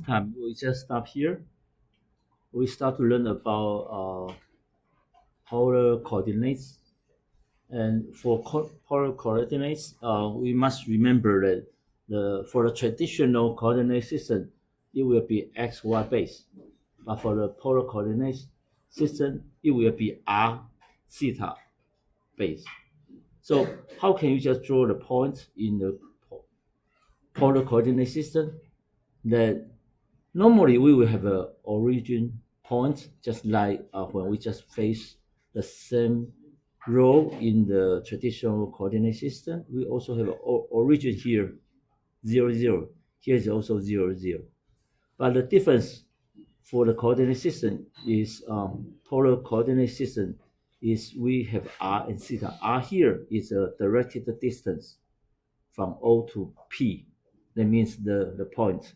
time we just stop here. We start to learn about polar coordinates. And for polar coordinates, we must remember that for the traditional coordinate system, it will be x, y base. But for the polar coordinate system, it will be r, theta base. So how can you just draw the point in the polar coordinate system? That normally we will have a origin point, just like when we just face the same row in the traditional coordinate system. We also have an origin here, 0, 0. Here is also 0, 0. But the difference for the coordinate system is polar coordinate system is we have r and theta. R here is a directed distance from O to P. That means the point.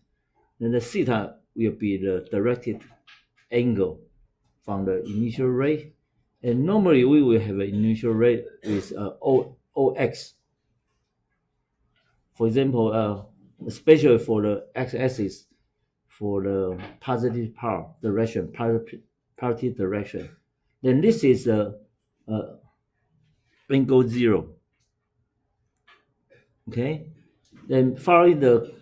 Then the theta will be the directed angle from the initial ray. And normally we will have an initial ray with OX. For example, especially for the x-axis, for the positive power direction, positive direction, then this is a angle 0. Okay, then following the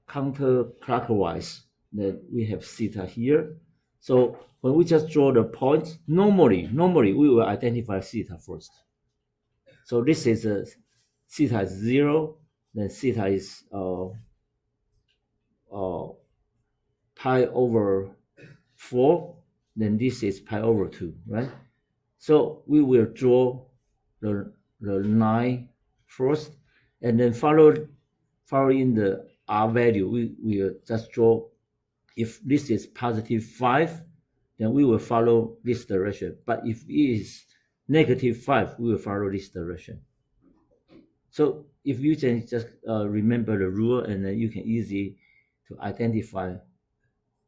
counterclockwise, then we have theta here. So when we just draw the point, normally we will identify theta first. So this is theta is 0, then theta is pi over 4, then this is pi over 2, right? So we will draw the line first, and then following the r value, we will just draw. If this is positive 5, then we will follow this direction. But if it is negative 5, we will follow this direction. So if you can just remember the rule, and then you can easily to identify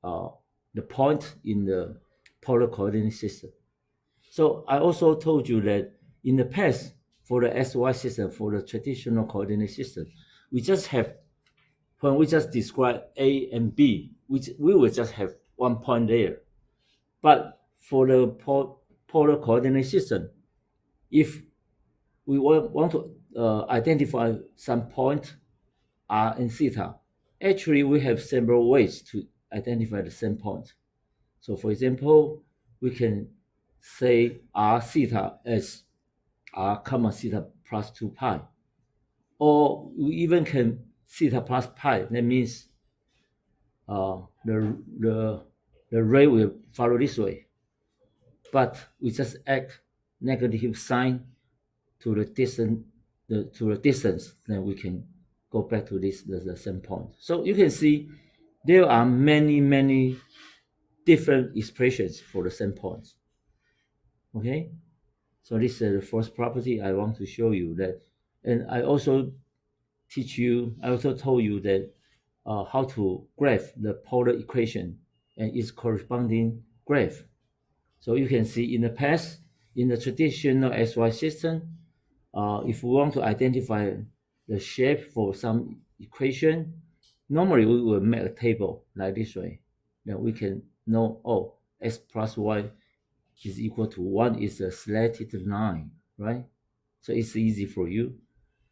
the point in the polar coordinate system. So I also told you that in the past, for the SY system, for the traditional coordinate system, we just have, when we just describe A and B, which we will just have one point there. But for the polar coordinate system, if we want to identify some point r and theta, actually we have several ways to identify the same point. So for example, we can say r theta as r comma theta plus 2 pi, or we even can theta plus pi. That means the ray will follow this way, but we just add negative sign to the distance, then we can go back to the same point. So you can see there are many different expressions for the same points. Okay, so this is the first property I want to show you that, and I also told you that how to graph the polar equation and its corresponding graph. So you can see in the past, in the traditional SY system, if we want to identify the shape for some equation, normally we will make a table like this way. Then we can know, oh, x plus y is equal to 1 is a slanted line, right? So it's easy for you.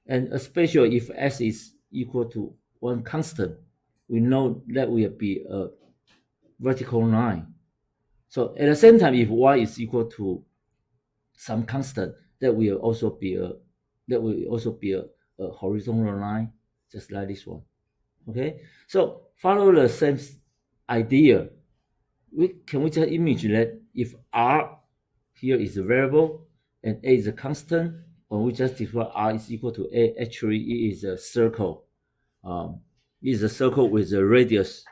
And especially if s is equal to one constant, we know that will be a vertical line. So at the same time, if y is equal to some constant, that will also be a horizontal line, just like this one. Okay, so follow the same idea. Can we just imagine that if r here is a variable and a is a constant, when we just describe r is equal to a, actually it is a circle. It is a circle with a radius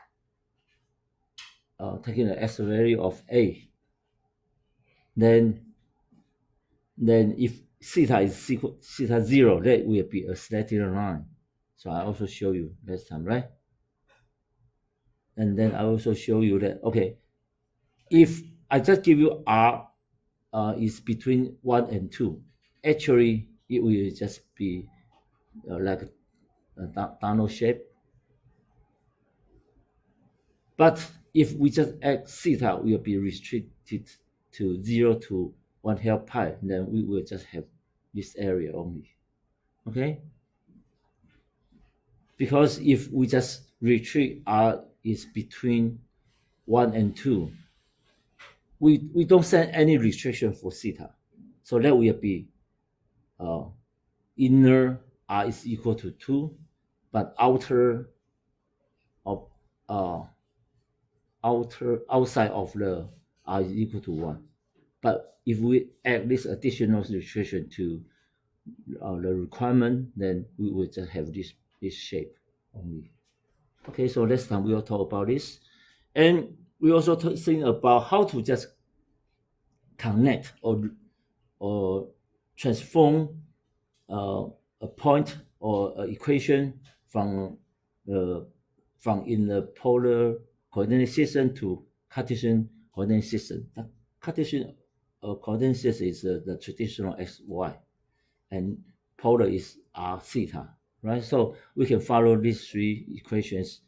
taking the s value of a. Then if theta is equal theta 0, that will be a slanted line. So I also show you last time, right? And then I also show you that, okay, if I just give you r is between 1 and 2, actually it will just be like a Donald shape. But if we just add theta, we will be restricted to 0 to 1/2 pi. Then we will just have this area only. Okay? Because if we just restrict R is between 1 and 2, we don't set any restriction for theta. So that will be inner R is equal to 2, but outer of outside of the R is equal to 1. But if we add this additional restriction to the requirement, then we will just have this shape only. Okay, so next time we will talk about this. And we also think about how to just connect or transform a point or an equation from in the polar coordinate system to Cartesian coordinate system. The Cartesian coordinate system is the traditional x, y, and polar is r, theta, right? So we can follow these three equations,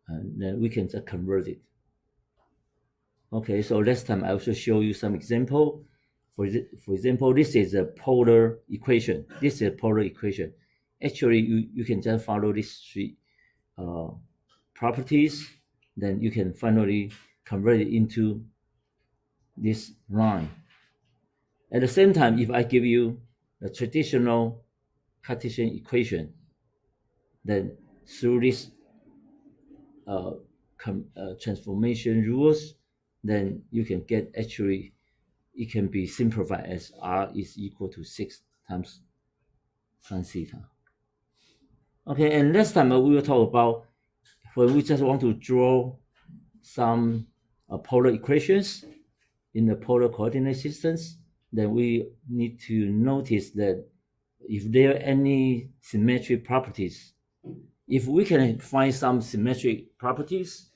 and then we can just convert it. Okay, so next time I will show you some example. For example, this is a polar equation. This is a polar equation. Actually, you can just follow these three properties, then you can finally convert it into this line. At the same time, if I give you a traditional Cartesian equation, then through this transformation rules, then you can get actually, it can be simplified as R is equal to 6 times sin theta. Okay, and next time we will talk about when we just want to draw some polar equations in the polar coordinate systems, then we need to notice that if there are any symmetric properties, if we can find some symmetric properties,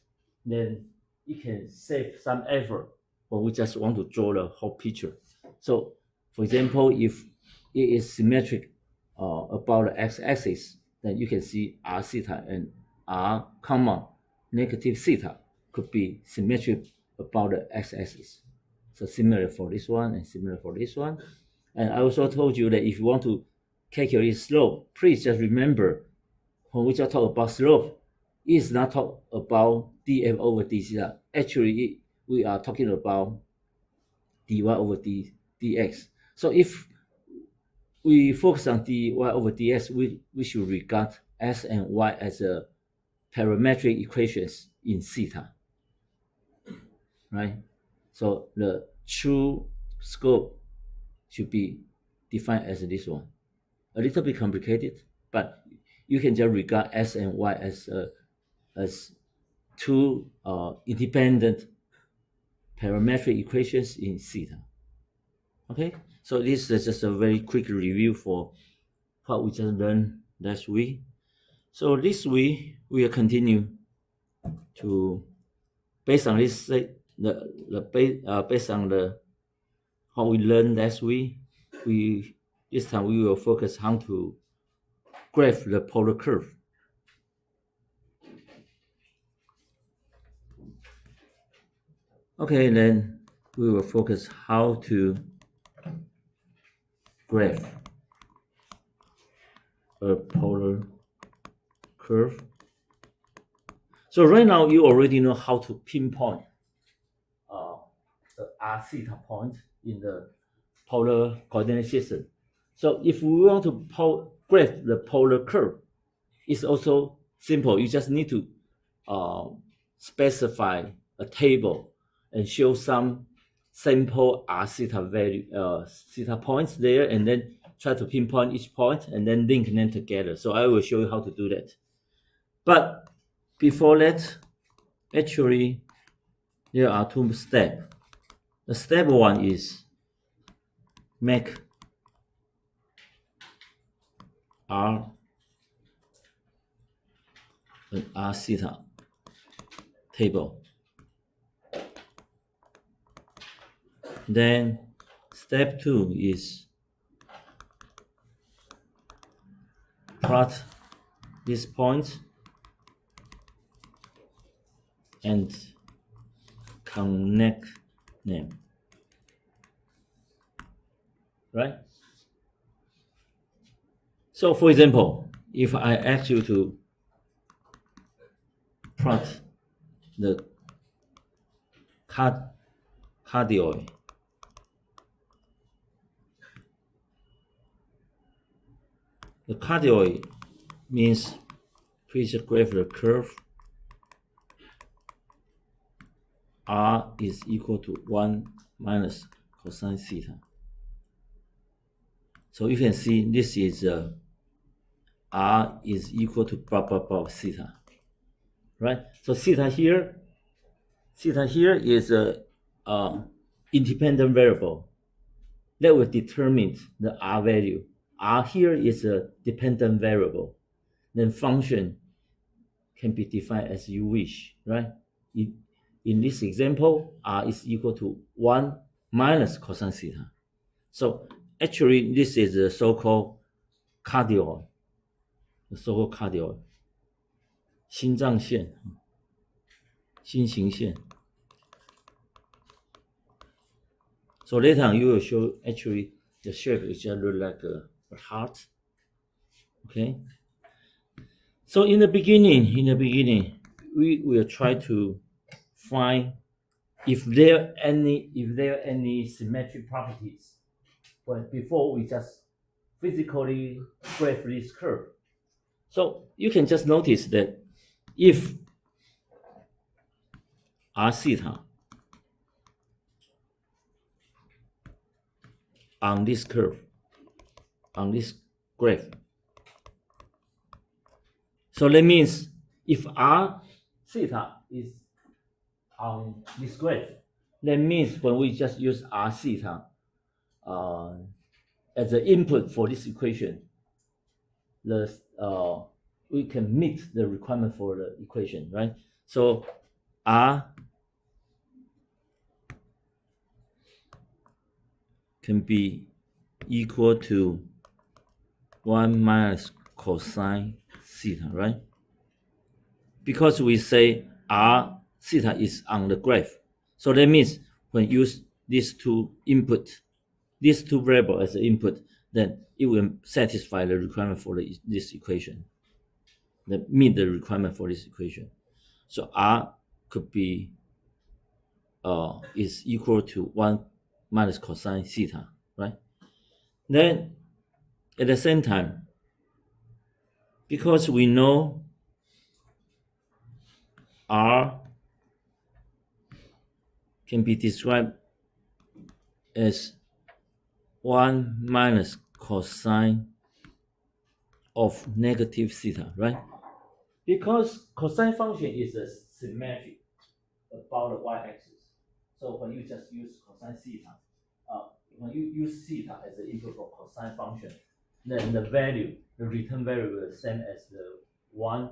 then it can save some effort when we just want to draw the whole picture. So, for example, if it is symmetric about the x-axis, then you can see r theta and r comma negative theta could be symmetric about the x-axis. So similar for this one and similar for this one. And I also told you that if you want to calculate slope, please just remember when we just talk about slope, it's not talk about df over d theta. Actually, we are talking about dy over dx. So if we focus on dy over dx, we should regard s and y as a parametric equations in theta, right? So the true scope should be defined as this one. A little bit complicated, but you can just regard s and y as two independent parametric equations in theta. Okay, so this is just a very quick review for what we just learned last week. So this week we will continue to, based on this, based on the what we learned last week, this time we will focus how to graph the polar curve. Okay, then we will focus how to graph a polar curve. So right now you already know how to pinpoint the r theta point in the polar coordinate system. So if we want to graph the polar curve, it's also simple. You just need to specify a table and show some sample r theta value, theta points there, and then try to pinpoint each point and then link them together. So I will show you how to do that. But before that, actually, there are two steps. The step one is make R an r theta table. Then step two is plot this point and connect name, right? So for example, if I ask you to plot the cardioid, the cardioid means please graph the curve R is equal to 1 minus cosine theta. So you can see this is R is equal to blah blah blah theta, right? So theta here is a independent variable that will determine the R value. R here is a dependent variable. Then function can be defined as you wish, right? In this example, R is equal to 1 minus cosine theta. So actually, this is the so-called cardioid, cardioid, 心脏线, 心形线. So later on, you will show actually the shape is just look like a heart. Okay. So in the beginning, we will try to find if there are any symmetric properties. But before we just physically graph this curve. So you can just notice that if R theta on this curve, on this graph, so that means if R theta is on this graph, that means when we just use R theta as the input for this equation, we can meet the requirement for the equation, right? So R can be equal to 1 minus cosine theta, right? Because we say R theta is on the graph. So that means when you use these two variables as the input, then it will satisfy the requirement for this equation. That meet the requirement for this equation. So R could be is equal to 1 minus cosine theta, right? Then at the same time, because we know R can be described as 1 minus cosine of negative theta, right? Because cosine function is a symmetric about the y-axis. So when you just use cosine theta, when you use theta as the input for cosine function, then the return value will be the same as the 1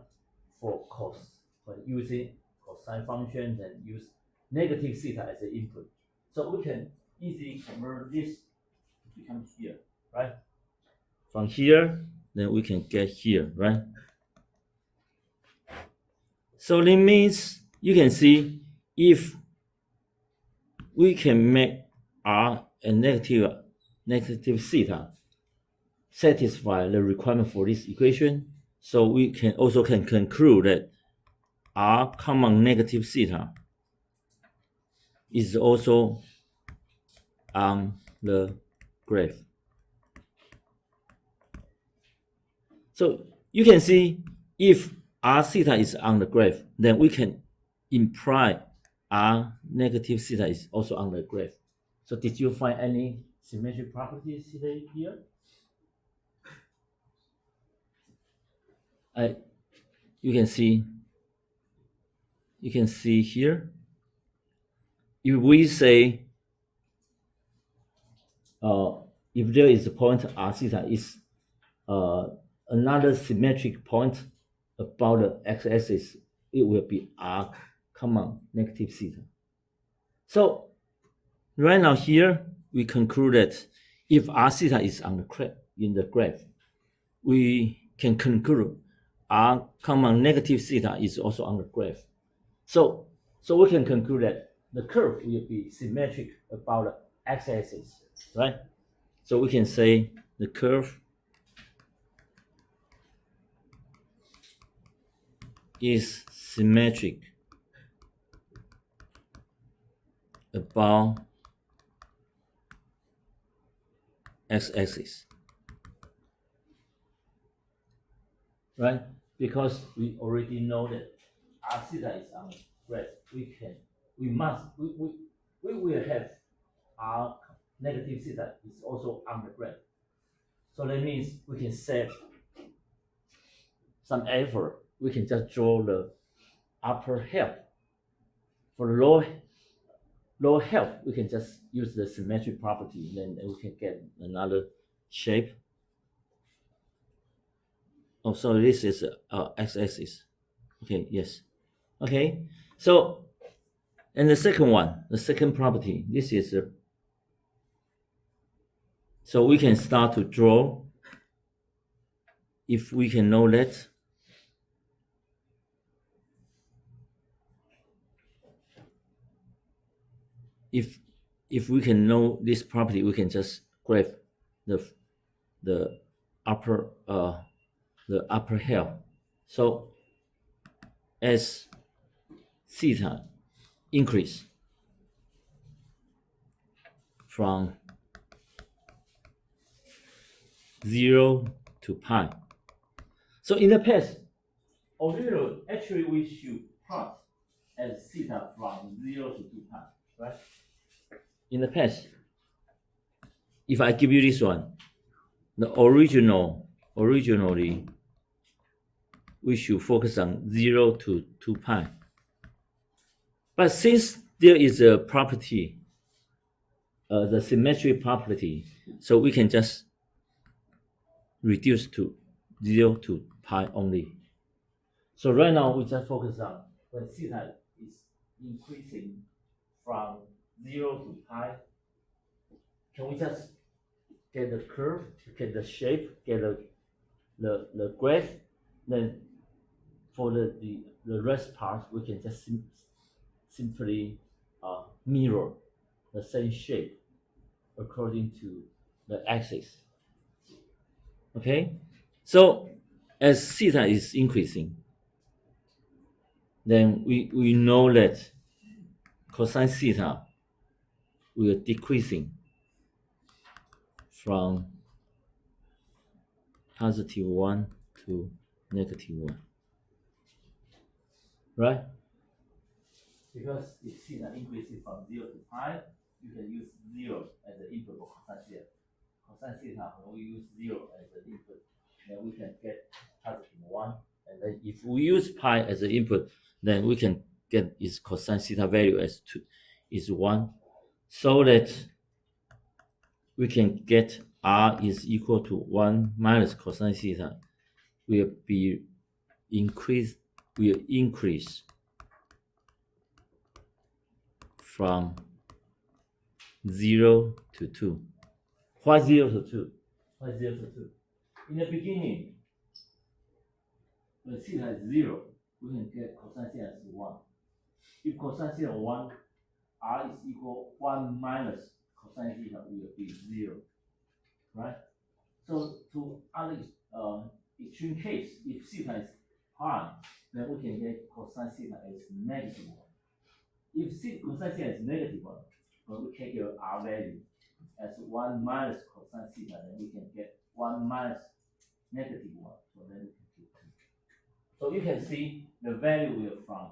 for cos. When using cosine function, then use negative theta as the input. So we can easily convert this to become here, right? From here, then we can get here, right? So that means you can see if we can make R and negative theta satisfy the requirement for this equation, so we can also conclude that R common negative theta is also on the graph. So you can see if R theta is on the graph, then we can imply R negative theta is also on the graph. So did you find any symmetric properties here? You can see here. If we say if there is a point R theta is another symmetric point about the x-axis, it will be R common negative theta. So right now here we conclude that if R theta is on the graph, we can conclude R common negative theta is also on the graph. So So we can conclude that the curve will be symmetric about the x-axis, right? So we can say the curve is symmetric about x-axis, right? Because we already know that r theta is on the graph. We will have r negative theta is also on the graph. So that means we can save some effort. We can just draw the upper half. For the lower half, we can just use the symmetry property, then we can get another shape. Oh, so this is x-axis. Okay, yes. Okay, so, and the second one, the second property, this is so we can start to draw. If we can know that, if we can know this property, we can just graph the upper half. So as theta increase from 0 to pi. So in the past, originally, actually we should plot as theta from 0 to 2 pi, right? In the past, if I give you this one, the originally, we should focus on 0 to 2 pi. But since there is a property, the symmetry property, so we can just reduce to 0 to pi only. So right now we just focus on when theta is increasing from 0 to pi. Can we just get the curve, get the shape, get the graph? Then for the rest part, we can just simply mirror the same shape according to the axis. Okay, so as theta is increasing, then we know that cosine theta will decreasing from positive 1 to negative 1, right? Because if theta increases from 0 to pi, you can use 0 as the input for cosine theta. Cosine theta, when we use 0 as the input, then we can get positive 1. And then if we use pi as the input, then we can get its cosine theta value as 2 is 1, so that we can get r is equal to 1 minus cosine theta will increase from 0 to 2. Why 0 to 2? Why 0 to 2? In the beginning, when theta is 0, we can get cosine theta as 1. If cosine theta 1, r is equal 1 minus cosine theta will be 0, right? So to other extreme case, if theta is high, then we can get cosine theta as negative 1. If cosine theta is negative 1, when we take your r value as 1 minus cosine theta, then we can get 1 minus negative 1. So then we can get 2. So you can see the value will from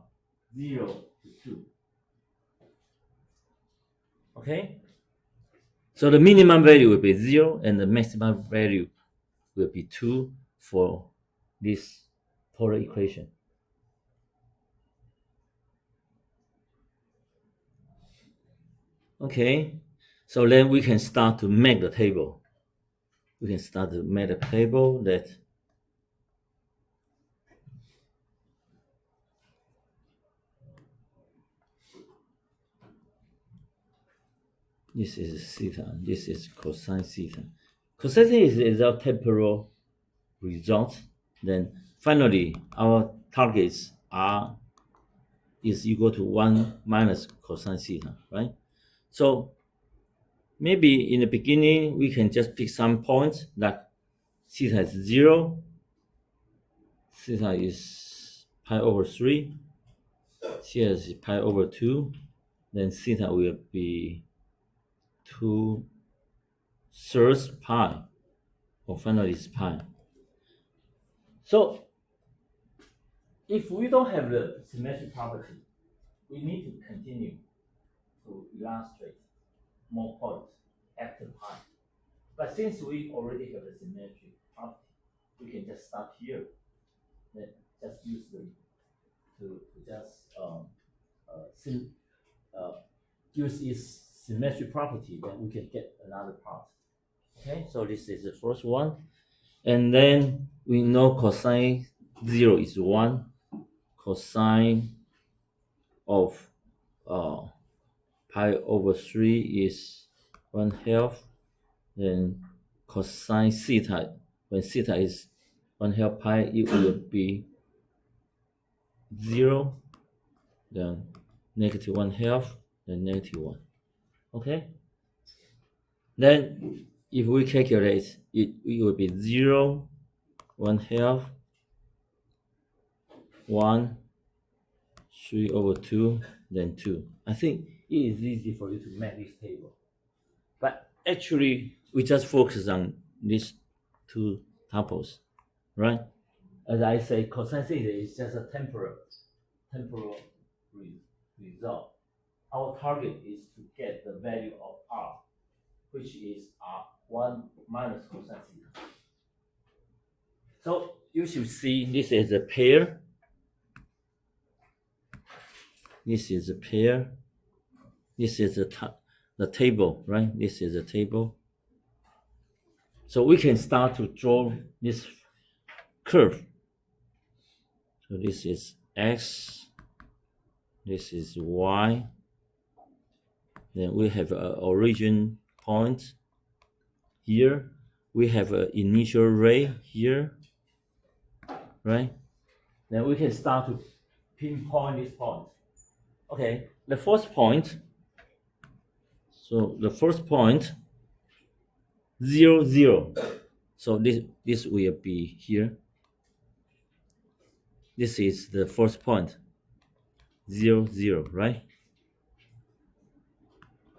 0 to 2. Okay? So the minimum value will be 0 and the maximum value will be 2 for this polar equation. Okay, so then we can start to make the table. We can start to make a table that this is theta, this is cosine theta. Cosine theta is our temporal result. Then finally, our targets are is equal to 1 minus cosine theta, right? So maybe in the beginning, we can just pick some points like theta is 0, theta is pi over 3, theta is pi over 2, then theta will be 2/3 pi, or finally is pi. So if we don't have the symmetric property, we need to continue to illustrate more points after pi. But since we already have the symmetric property, we can just stop here. Then just use the to just use its symmetric property, then we can get another part. Okay, so this is the first one. And then we know cosine 0 is 1. Cosine of pi over 3 is 1/2. Then cosine theta, when theta is 1/2 pi, it will be 0, then negative 1/2, then negative 1. Okay? Then if we calculate, it will be 0, 1/2, 1, 3 over 2, then 2. I think it is easy for you to make this table. But actually, we just focus on these two tuples, right? As I say, cosine theta is just a temporal result. Our target is to get the value of r, which is 1 minus cosine theta. So you should see this is a pair. This is a pair. This is the table, right? This is a table. So we can start to draw this curve. So this is x, this is y. Then we have an origin point here. We have an initial ray here, right? Then we can start to pinpoint this point. Okay, the first point. So the first point, 0, 0. So this will be here. This is the first point, 0, 0, right?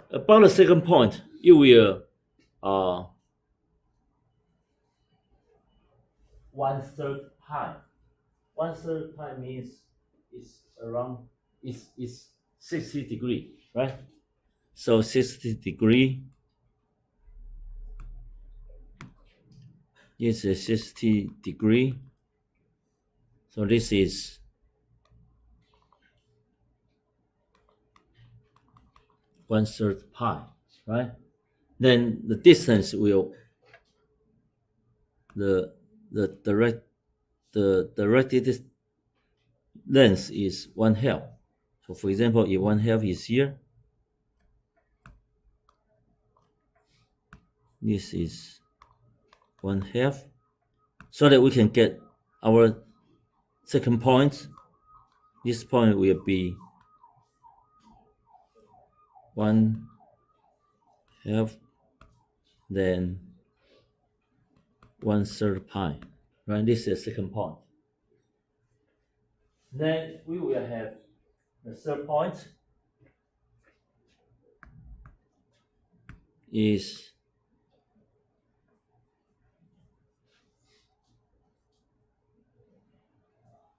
About the second point, it will 1/3 pi. 1/3 pi means it's around is 60 degrees, right? So 60 degrees is a 60 degree. So this is 1/3 pi, right? Then the distance will the directed length is 1/2. So for example, if 1/2 is here, this is 1/2, so that we can get our second point. This point will be 1/2, then 1/3 pi, right? This is the second point. Then we will have the third point is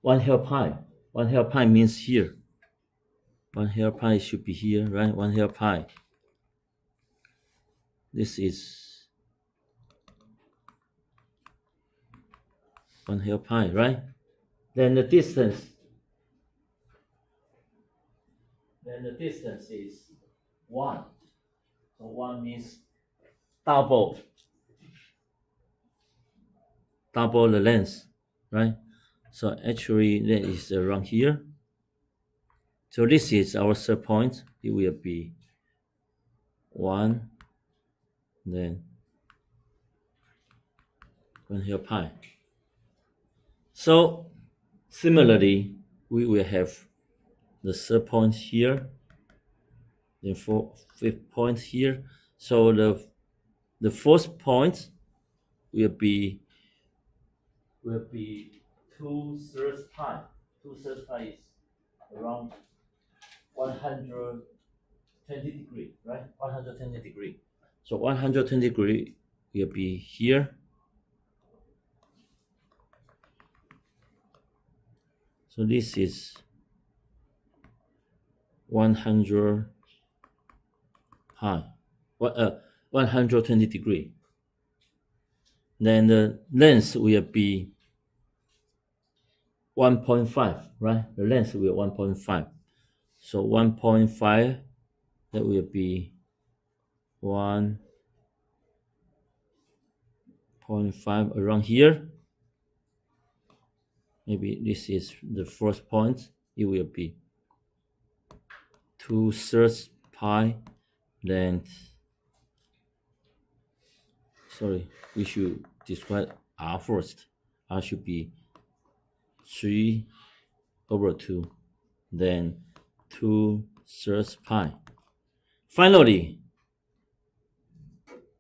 1/2 pi. 1/2 pi means here. 1/2 pi should be here, right? 1/2 pi. This is 1/2 pi, right? Then the distance. Then the distance is 1. So 1 means double the length, right? So actually that is around here. So this is our third point. It will be 1, then 1/2 pi. So similarly, we will have the third point here, then fifth point here. So the fourth point will be 2/3 pi. 2/3 pi is around 120 degree, right? 120 degree. So 120 degree will be here. So this is 100 pi, 120 degree. Then the length will be 1.5, right? The length will be 1.5. So 1.5, that will be 1.5 around here. Maybe this is the first point. It will be 2/3 pi length. Sorry, we should describe R first. R should be 3/2, then 2/3 pi. Finally,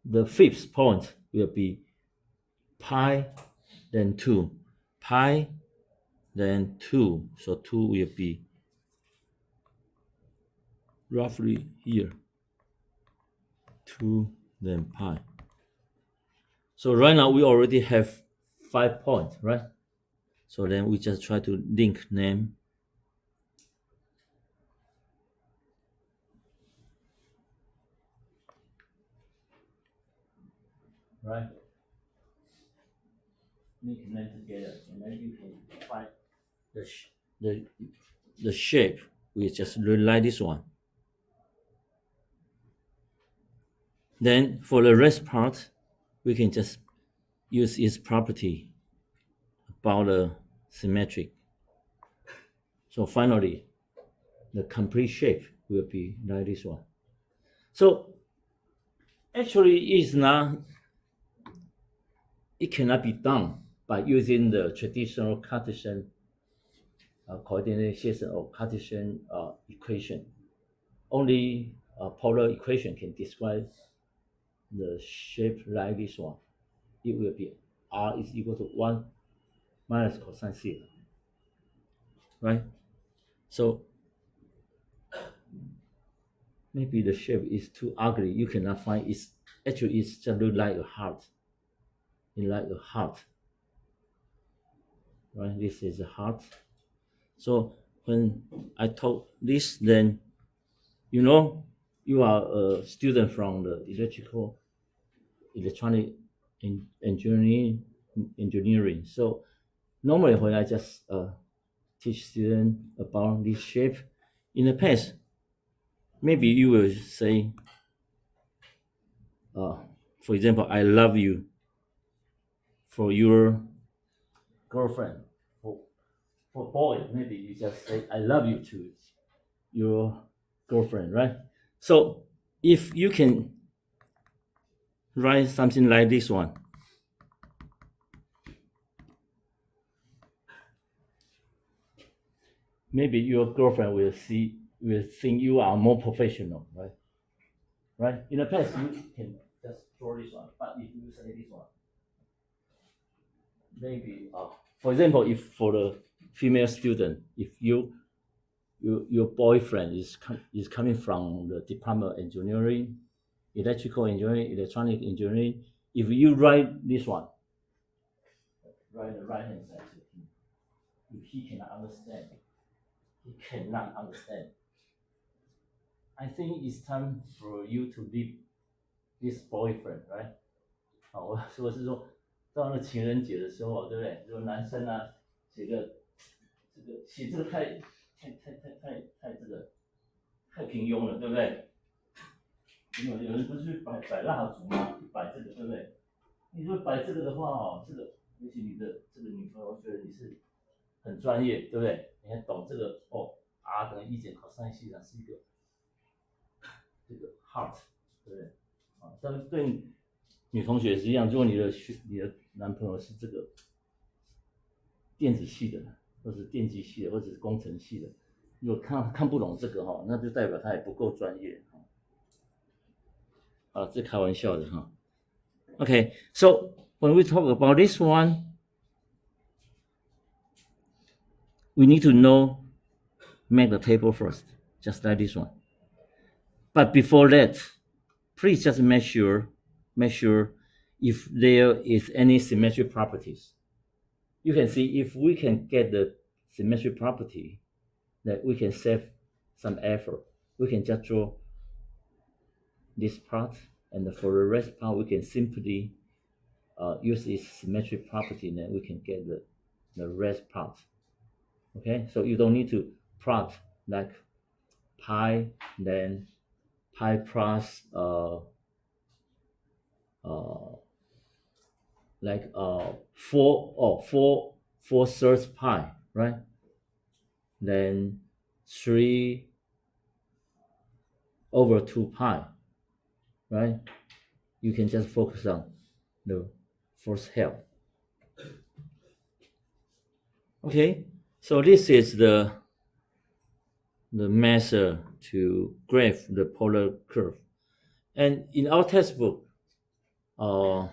the fifth point will be pi, then 2. Pi, then 2. So 2 will be roughly here. 2, then pi. So right now we already have 5 points, right? So then we just try to link name. Right? Link them together, and then you can find the shape. We just like this one. Then for the rest part, we can just use its property about the symmetric. So finally, the complete shape will be like this one. So actually, it cannot be done by using the traditional Cartesian coordinate system or Cartesian equation. Only polar equation can describe the shape like this one. It will be R is equal to 1 minus cosine theta, right? So maybe the shape is too ugly. You cannot find it. Actually, it's just look like a heart. It's like a heart, right? This is a heart. So when I talk this, then you know you are a student from the electronic engineering. So normally when I just teach students about this shape, in the past, maybe you will say, for example, I love you for your girlfriend. For boy, maybe you just say, I love you to your girlfriend, right? So if you can write something like this one, maybe your girlfriend will think you are more professional, right? Right? In the past, you can just draw this one, but if you say this one, maybe, for example, if for the female student, if your boyfriend is coming from the Department of Engineering, Electrical Engineering, Electronic Engineering, if you write this one, write the right hand side to him, if he cannot understand, I think it's time for you to leave this boyfriend, right? 我说是说，到那情人节的时候，对不对？如果男生啊写这个太这个太平庸了，对不对？有人不是摆蜡烛吗？摆这个，对不对？你如果摆这个的话哦，这个尤其你的这个女朋友觉得你是很专业，对不对？你还懂这个哦 ，R 等于1减 cosine 西塔是一个这个 heart， 对不对？啊，但对女同学是一样，如果你的男朋友是这个电子系的，或者电机系的，或者是工程系的，如果看不懂这个哈，那就代表他也不够专业。啊，这开玩笑的哈。Okay, so when we talk about this one, we need to make the table first, just like this one. But before that, please just make sure if there is any symmetric properties. You can see if we can get the symmetric property, that we can save some effort. We can just draw this part, and for the rest part, we can simply use its symmetric property, and then we can get the rest part. Okay, so you don't need to plot like pi, then pi plus like 4/3 pi, right? Then 3/2 pi, right? You can just focus on the first half. Okay, so this is the method to graph the polar curve. And in our textbook, the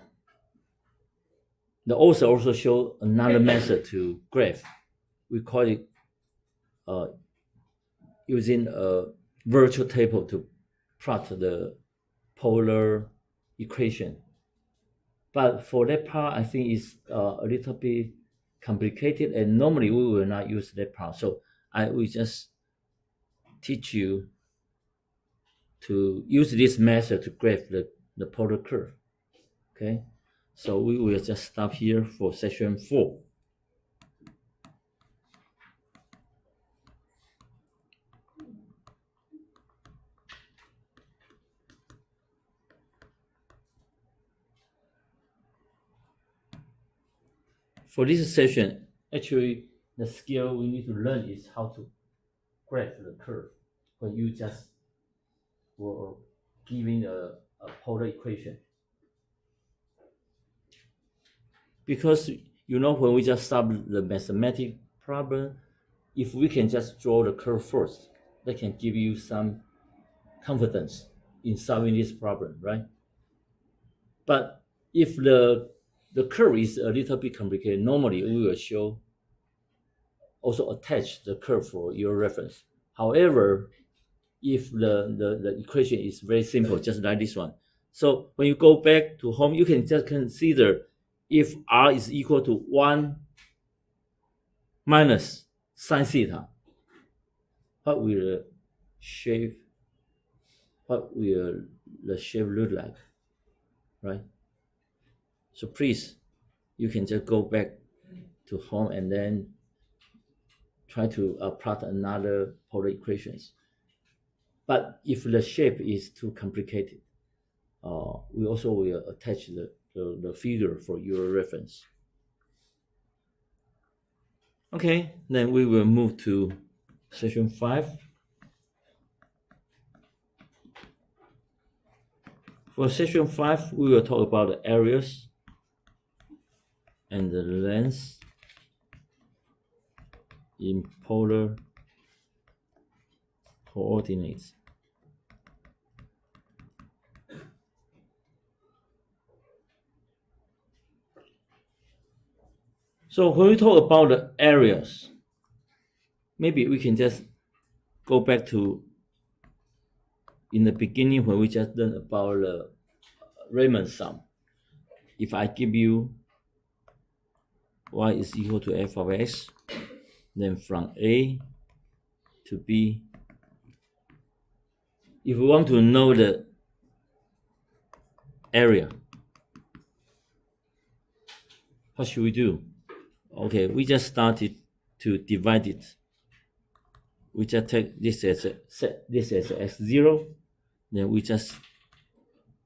author also showed another method to graph. We call it using a virtual table to plot the polar equation. But for that part, I think it's a little bit complicated, and normally we will not use that part. So I will just teach you to use this method to graph the polar curve. Okay, so we will just stop here for session 4. For this session, actually, the skill we need to learn is how to graph the curve when you just were given a polar equation. Because when we just solve the mathematical problem, if we can just draw the curve first, that can give you some confidence in solving this problem, right? But if the curve is a little bit complicated, normally we will also attach the curve for your reference. However, if the equation is very simple, just like this one. So when you go back to home, you can just consider if r is equal to 1 minus sine theta, what will the shape look like, right? So please, you can just go back to home and then try to plot another polar equations. But if the shape is too complicated, we also will attach the figure for your reference. Okay, then we will move to session 5. For session 5, we will talk about the areas and the length in polar coordinates. So when we talk about the areas, maybe we can just go back to in the beginning when we just learned about the Riemann sum. If I give you y is equal to f of x, then from A to B, if we want to know the area, what should we do? Okay, we just started to divide it. We just take this as x0, then we just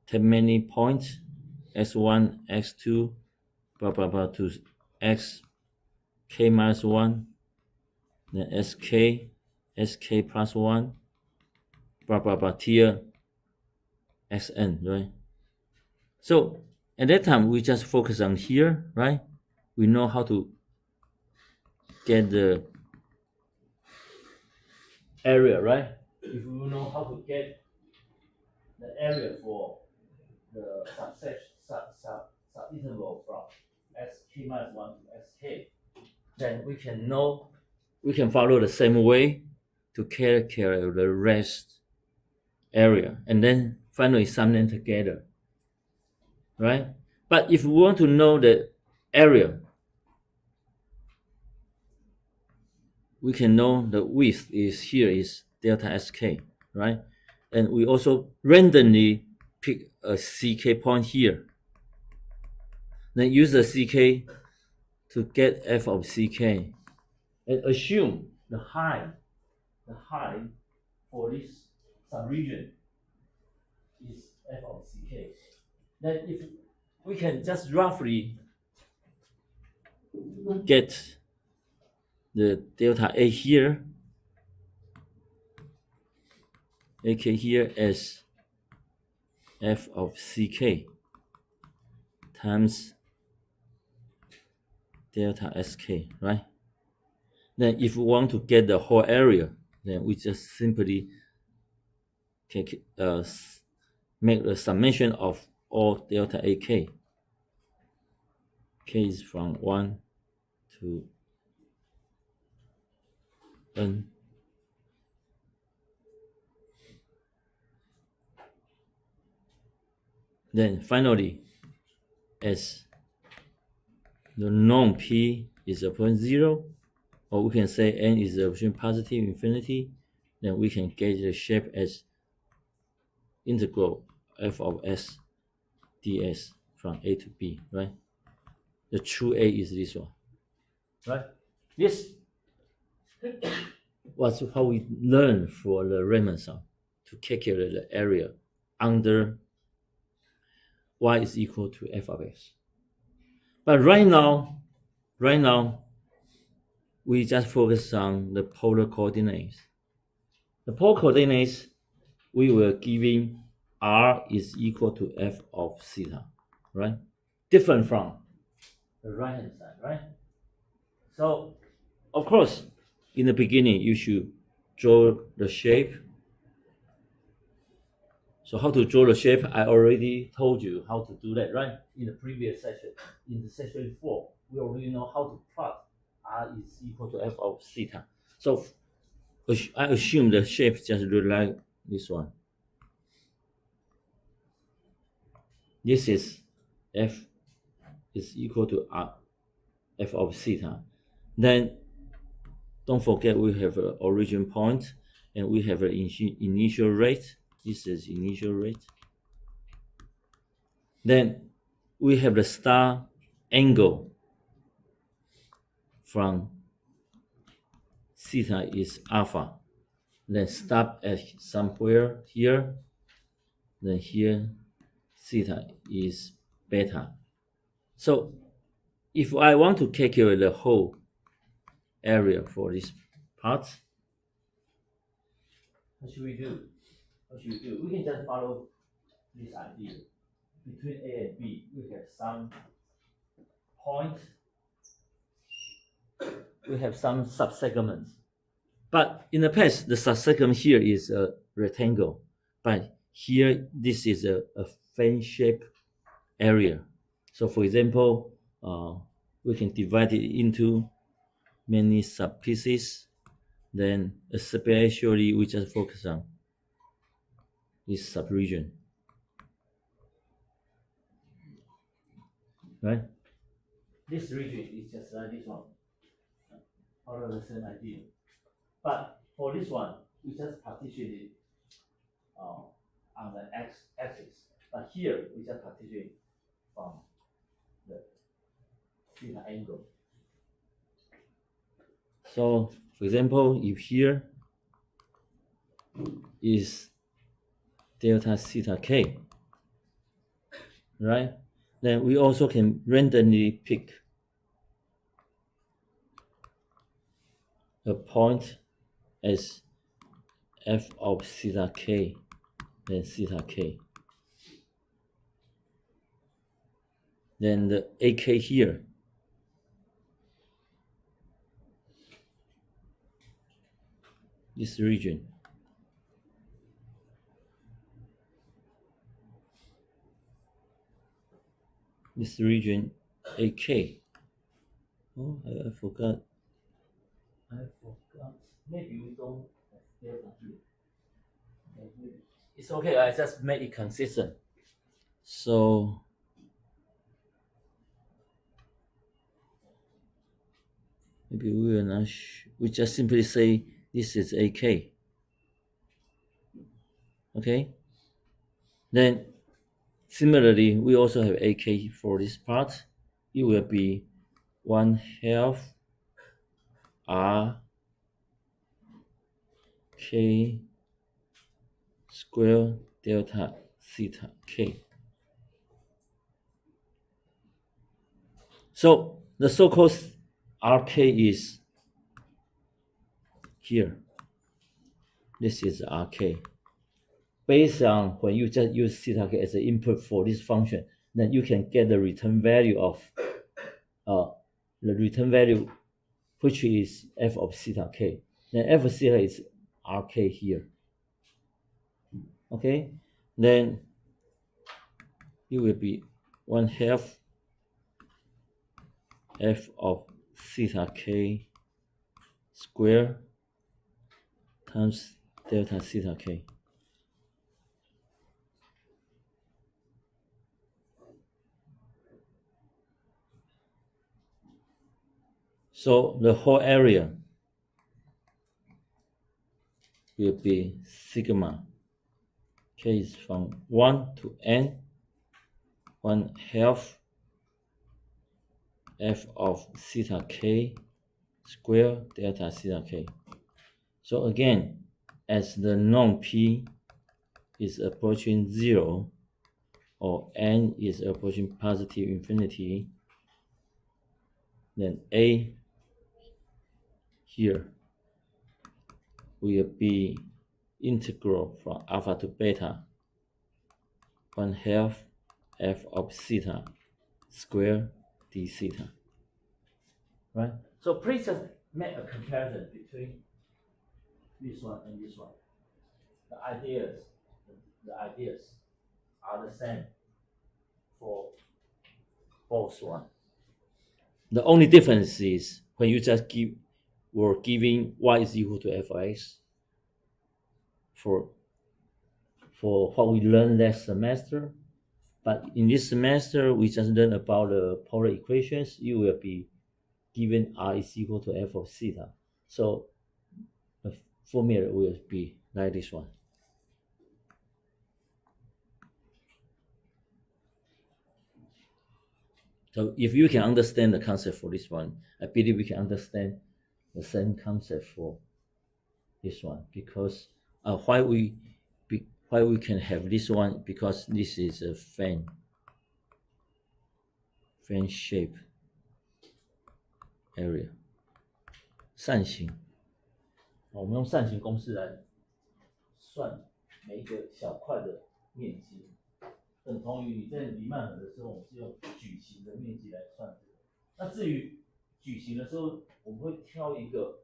take many points, x1, x2, blah blah blah, to x k minus 1, then sk plus 1, blah blah blah, till xn, right? So at that time we just focus on here, right? We know how to get the area, right? If we know how to get the area for the subinterval from sk minus 1 to sk, then we can know, we can follow the same way to calculate the rest area and then finally sum them together, right? But if we want to know the area, we can know the width is here is delta sk, right? And we also randomly pick a ck point here, then use the ck to get f of ck, and assume the height for this subregion is f of ck. Then if we can just roughly get the delta a here, ak here as f of ck times delta sk, right? Then if we want to get the whole area, then we just simply make the summation of all delta ak. K is from 1 to n. Then finally, as the norm p is upon 0, or we can say n is approaching positive infinity, then we can get the shape as integral f of s ds from a to b, right? The true a is this one, right? This was how we learned for the Riemann sum to calculate the area under y is equal to f of x. But right now, we just focus on the polar coordinates. The polar coordinates, we were giving r is equal to f of theta, right? Different from the right hand side, right? So, of course, in the beginning, you should draw the shape. So how to draw the shape, I already told you how to do that, right? In the previous session. In the session 4, we already know how to plot r is equal to f of theta. So I assume the shape just look like this one. This is f is equal to r, f of theta. Then don't forget we have an origin point and we have an initial rate. This is initial rate. Then we have the star angle from theta is alpha. Then stop at somewhere here. Then here theta is beta. So if I want to calculate the whole area for this part, what should we do? We can just follow this idea. Between A and B, we have some point, we have some subsegments. But in the past, the subsegment here is a rectangle. But here, this is a fan-shaped area. So for example, we can divide it into many subpieces. Then especially we just focus on this subregion, right? This region is just like this one, follow the same idea. But for this one, we just partition it on the x-axis. But here, we just partition it from the theta angle. So, for example, if here is delta theta k, right? Then we also can randomly pick a point as f of theta k, then theta k. Then the ak here, this region. This region AK. Oh, I forgot. Maybe we don't have delta here. It's okay. I just make it consistent. So maybe we will not. We just simply say this is AK. Okay. Then similarly, we also have AK for this part. It will be 1/2 R K square delta theta K. So the so-called RK is here. This is RK. Based on when you just use theta K as an input for this function, then you can get the return value of which is f of theta K. Then f of theta is RK here. Okay, then it will be 1/2 f of theta K square times delta theta K. So the whole area will be sigma. K is from 1 to n, 1/2 f of theta K square delta theta K. So again, as the norm P is approaching 0, or n is approaching positive infinity, then A here will be integral from alpha to beta 1/2 f of theta square d theta. Right? So please just make a comparison between this one and this one. The ideas are the same for both one. The only difference is when you just were giving y is equal to f of x for what we learned last semester. But in this semester, we just learned about the polar equations. You will be given r is equal to f of theta. So the formula will be like this one. So if you can understand the concept for this one, I believe we can understand the same concept for this one, because why we can have this one, because this is a fan shape area 扇形。我们用扇形公式来算每一个小块的面积，等同于你在黎曼河的时候，我们是用矩形的面积来算这个。那至于矩形的时候，我们会挑一个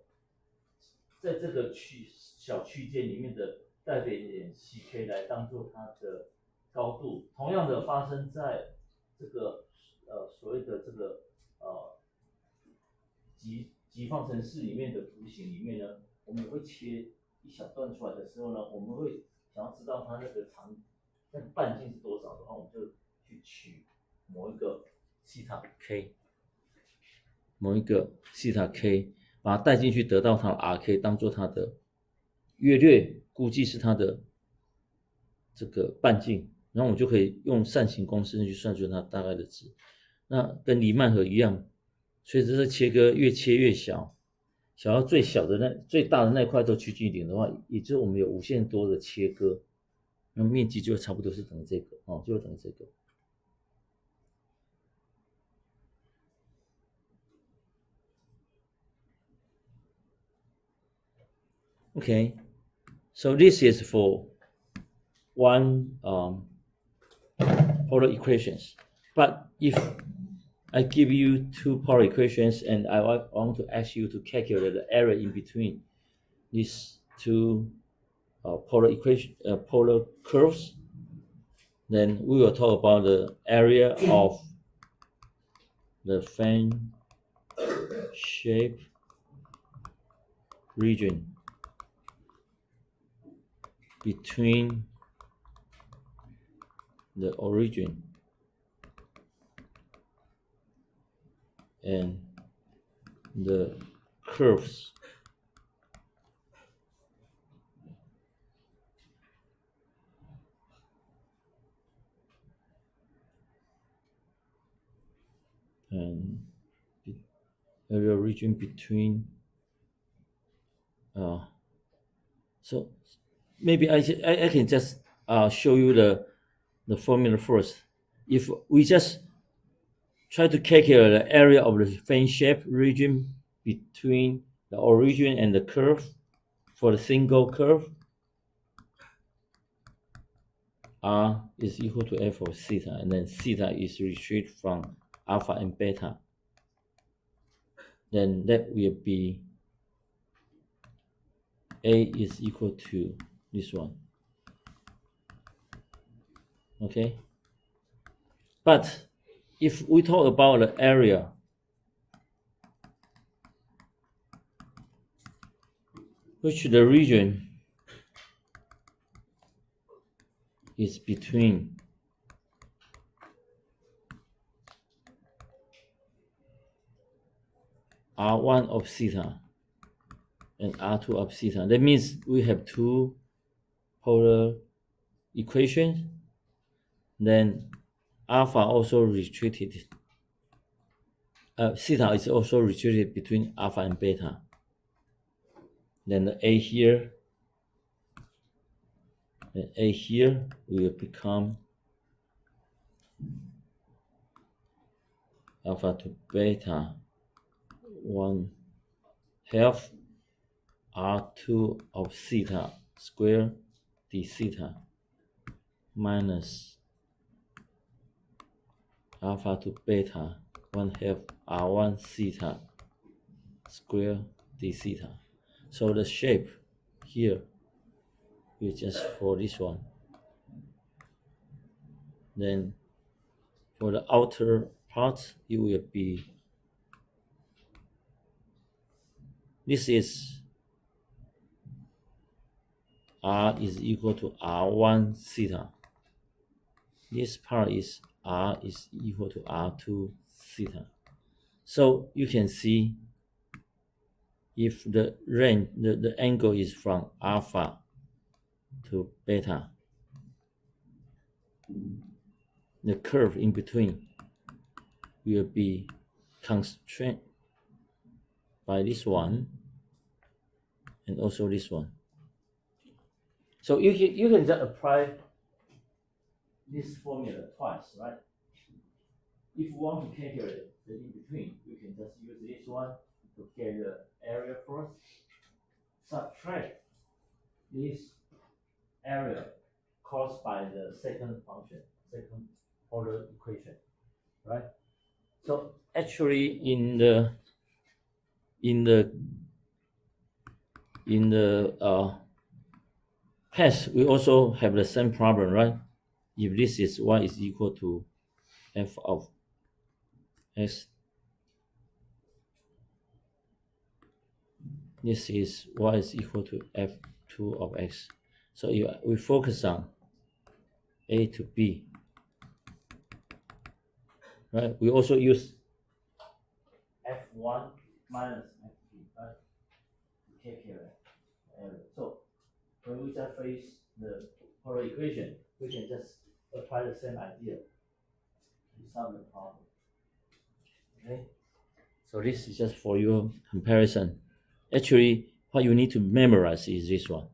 在这个小区间里面的代表点 CK 来当做它的高度。同样的发生在这个所谓的这个极方程式里面的图形里面呢，我们会切一小段出来的时候呢，我们会想要知道它那个半径是多少的话，我们就去取某一个西塔 K， 把它带进去，得到它的 RK 当做它的略估计是它的这个半径，然后我们就可以用扇形公式去算出它大概的值。那跟黎曼河一样，随着这切割越切越小，小到最大的那块都趋近零的话，也就是我们有无限多的切割，那面积就差不多是等于这个就等于这个。Okay, so this is for one polar equations. But if I give you two polar equations and I want to ask you to calculate the area in between these two polar curves. Then we will talk about the area of the fan shape region between the origin and the curves. And area region between so maybe I can just show you the formula first. If we just try to calculate the area of the fan shape region between the origin and the curve for the single curve, R is equal to F of theta, and then theta is retrieved from alpha and beta. Then that will be A is equal to this one. Okay? But if we talk about the area, which the region is between R1 of theta and R2 of theta. That means we have two polar equations. Then alpha also restricted. Theta is also restricted between alpha and beta. Then the A here and A here will become alpha to beta 1/2 R2 of theta square d theta minus alpha to beta 1/2 R1 theta square d theta. So the shape here is just for this one. Then for the outer part, it will be, this is R is equal to R1 theta. This part is R is equal to R2 theta. So you can see if the range, the angle is from alpha to beta, the curve in between will be constrained by this one and also this one. So you can just apply this formula twice, right? If you want to calculate the in between, you can just use this one to get the area first. Subtract this area caused by the second function, second order equation, right? So actually in the past, we also have the same problem, right? If this is y is equal to f of x, this is y is equal to f2 of x. So if we focus on A to B, right? We also use f1 minus f2, right? To calculate the area. So when we just face the polar equation, we can just apply the same idea to solve the problem. Okay? So this is just for your comparison. Actually, what you need to memorize is this one.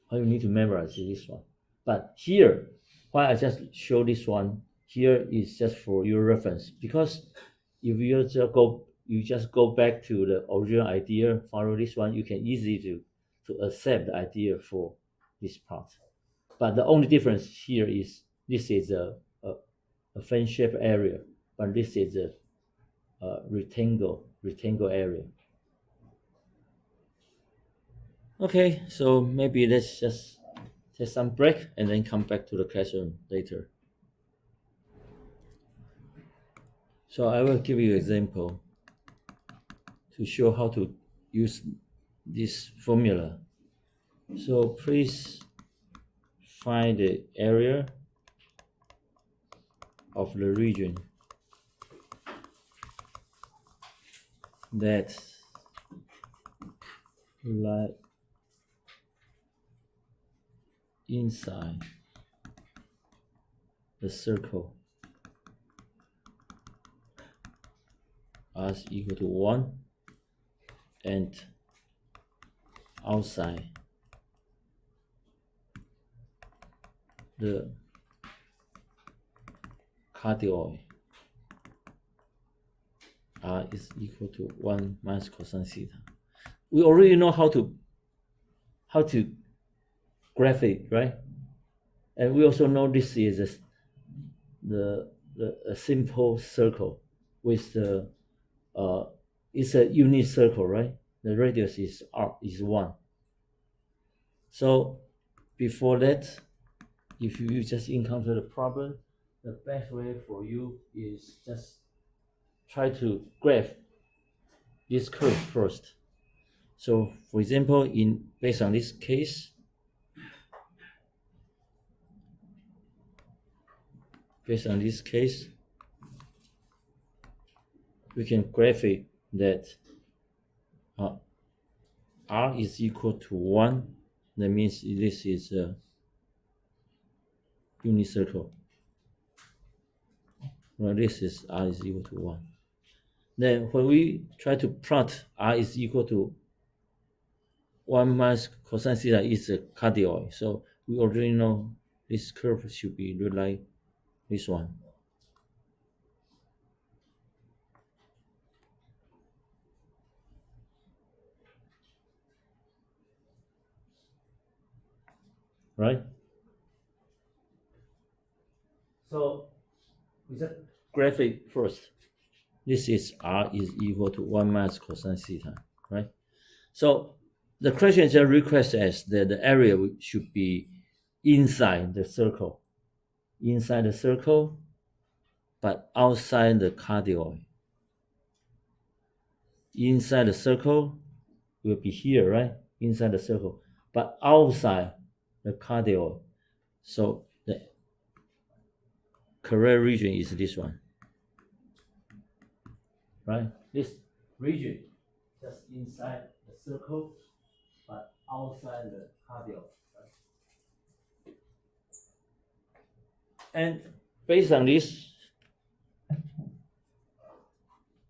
What you need to memorize is this one. But here, why I just show this one here is just for your reference, because if you just go back to the original idea, follow this one, you can easily to accept the idea for this part. But the only difference here is this is a fan shape area, but this is a rectangle area. Okay, so maybe let's just take some break and then come back to the classroom later. So I will give you an example to show how to use this formula. So please find the area of the region that lie inside the circle as equal to 1 and outside the cardioid r is equal to 1 minus cosine theta. We already know how to graph it, right? And we also know this is a simple circle with the it's a unit circle, right? The radius is r is 1. So before that, if you just encounter the problem, the best way for you is just try to graph this curve first. So for example, based on this case, we can graph it that r is equal to 1. That means this is a unit circle. Well, this is r is equal to 1. Then when we try to plot r is equal to 1 minus cosine theta is a cardioid. So we already know this curve should be like this one. Right? So we just graph it first. This is r is equal to 1 minus cosine theta, right? So the question just requests us that the area should be inside the circle, but outside the cardioid. Inside the circle will be here, right? Inside the circle, but outside the cardioid. So the correct region is this one, right? This region just inside the circle, but outside the cardioid. Right? And based on this,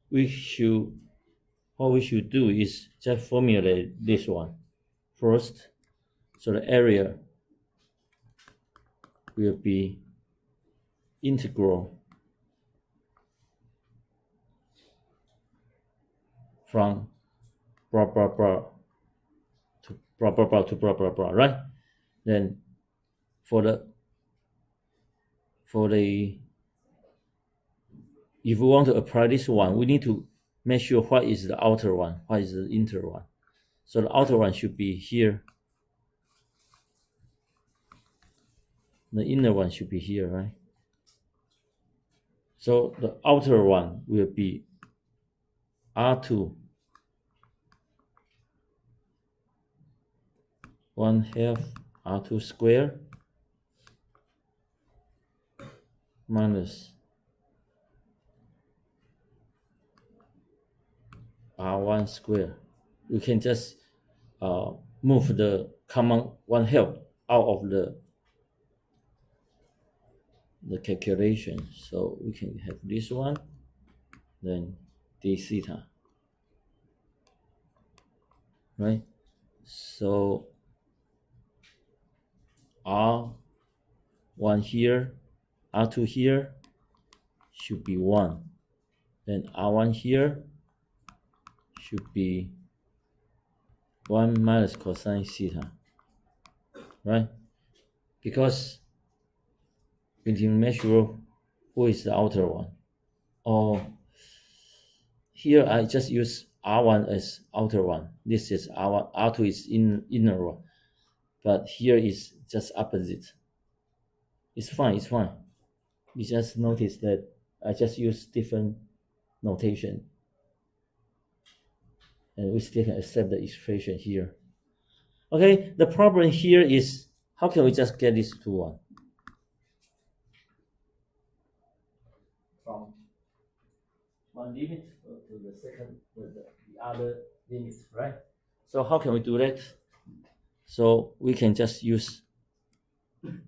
what we should do is just formulate this one first. So the area will be integral from blah blah blah to blah blah blah to blah blah blah, right? Then for the if we want to apply this one, we need to make sure what is the outer one, what is the inner one. So the outer one should be here. The inner one should be here, right? So the outer one will be R2 1/2 R2 square minus R1 square. You can just move the common 1/2 out of the calculation. So we can have this one, then d theta, right? So R1 here, R2 here should be 1. Then R1 here should be 1 minus cosine theta, right? Because we can measure who is the outer one. Or here I just use R1 as outer one. This is R1, R2 is inner one. But here is just opposite. It's fine, it's fine. You just notice that I just use different notation. And we still can accept the expression here. Okay, the problem here is how can we just get this to 1? From one limit to the second, the other limit, right? So how can we do that? So we can just use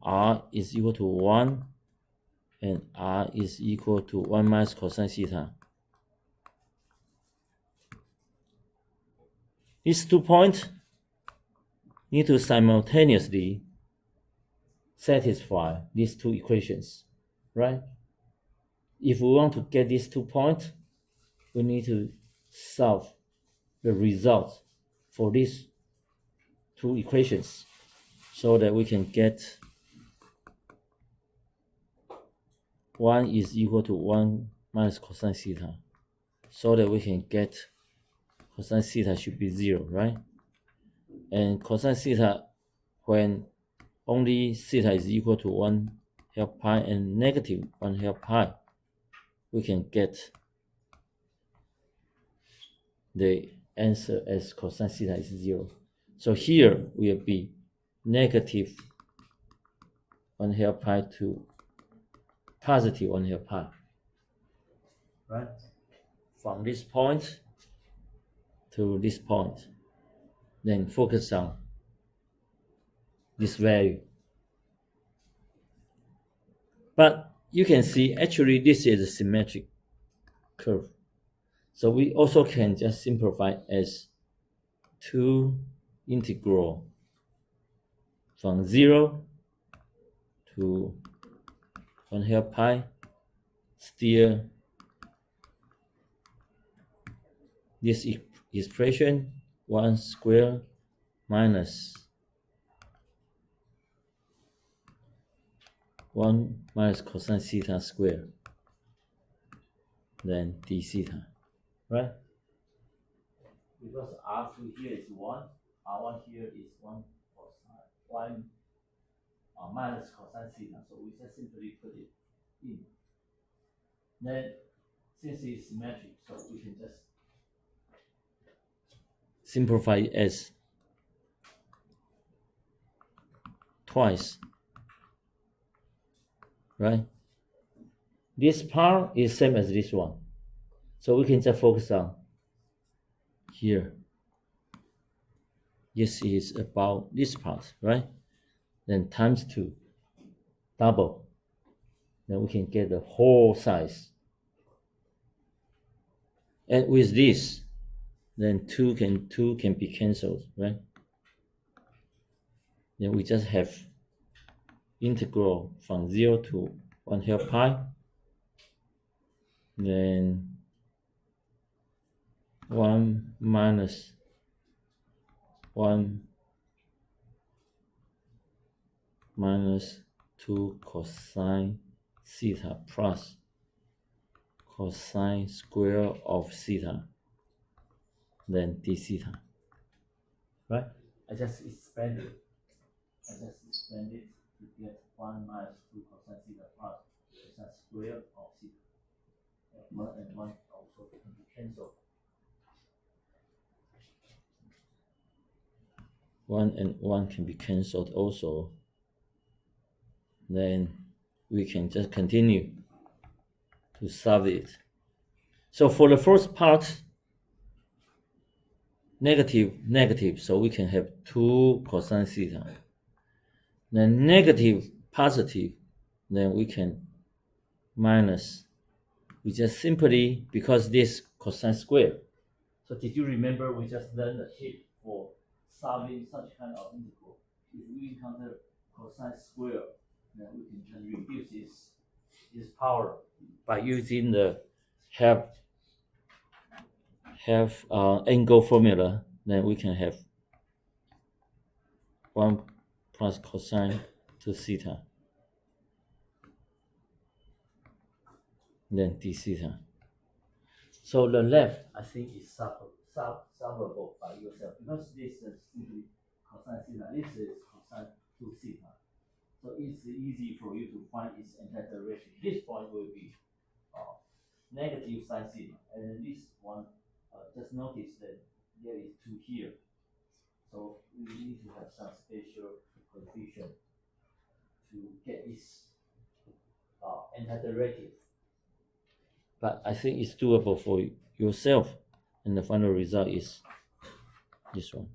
R is equal to 1 and R is equal to 1 minus cosine theta. These 2 points need to simultaneously satisfy these 2 equations, right? If we want to get these 2 points, we need to solve the result for these 2 equations so that we can get 1 is equal to 1 minus cosine theta, so that we can get cosine theta should be 0, right? And cosine theta, when only theta is equal to 1 half pi and negative 1 half pi, we can get the answer as cosine theta is 0. So here will be negative 1 half pi to positive 1 half pi, right? From this point to this point, then focus on this value. But you can see actually this is a symmetric curve. So we also can just simplify as 2 integral from 0 to 1 half pi, still this expression 1 square minus 1 minus cosine theta square, then d theta, right? Because R2 here is 1, R1 here is 1 cosine, 1 minus cosine theta, so we just simply put it in. Then, since it's symmetric, so we can just simplify it as twice, right? This part is same as this one, so we can just focus on here. This is about this part, right? Then times 2, double. Then we can get the whole size. And with this, then 2 can be cancelled, right? Then we just have integral from 0 to 1 half pi. Then 1 minus 1 minus 2 cosine theta plus cosine square of theta, then d theta, right? I just expand it to get 1 minus 2 cosine theta plus cosine square of theta. 1 and 1 also can be cancelled. 1 and 1 can be cancelled also. Then we can just continue to solve it. So for the first part, negative, so we can have 2 cosine theta. Then negative, positive, then we can minus. We just simply, because this cosine square. So did you remember we just learned a tip for solving such kind of integral? If we encounter cosine square, then we can just reduce this power by using the half angle formula. Then we can have 1 plus cosine to theta, then d theta. So the left, I think, is solvable by yourself because this is simply cosine theta. This is cosine 2 theta. So it's easy for you to find its antiderivative. This point will be negative sine theta, and this one just notice that there is 2 here. So we need to have some special coefficient to get this antiderivative. But I think it's doable for yourself, and the final result is this one.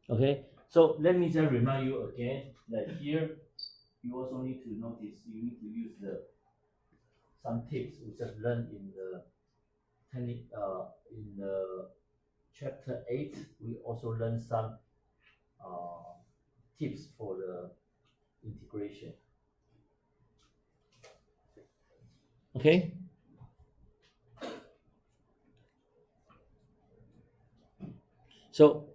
Okay, so let me just remind you again that here you also need to notice you need to use some tips we just learned in the chapter 8. We also learned some tips for the integration. Okay. So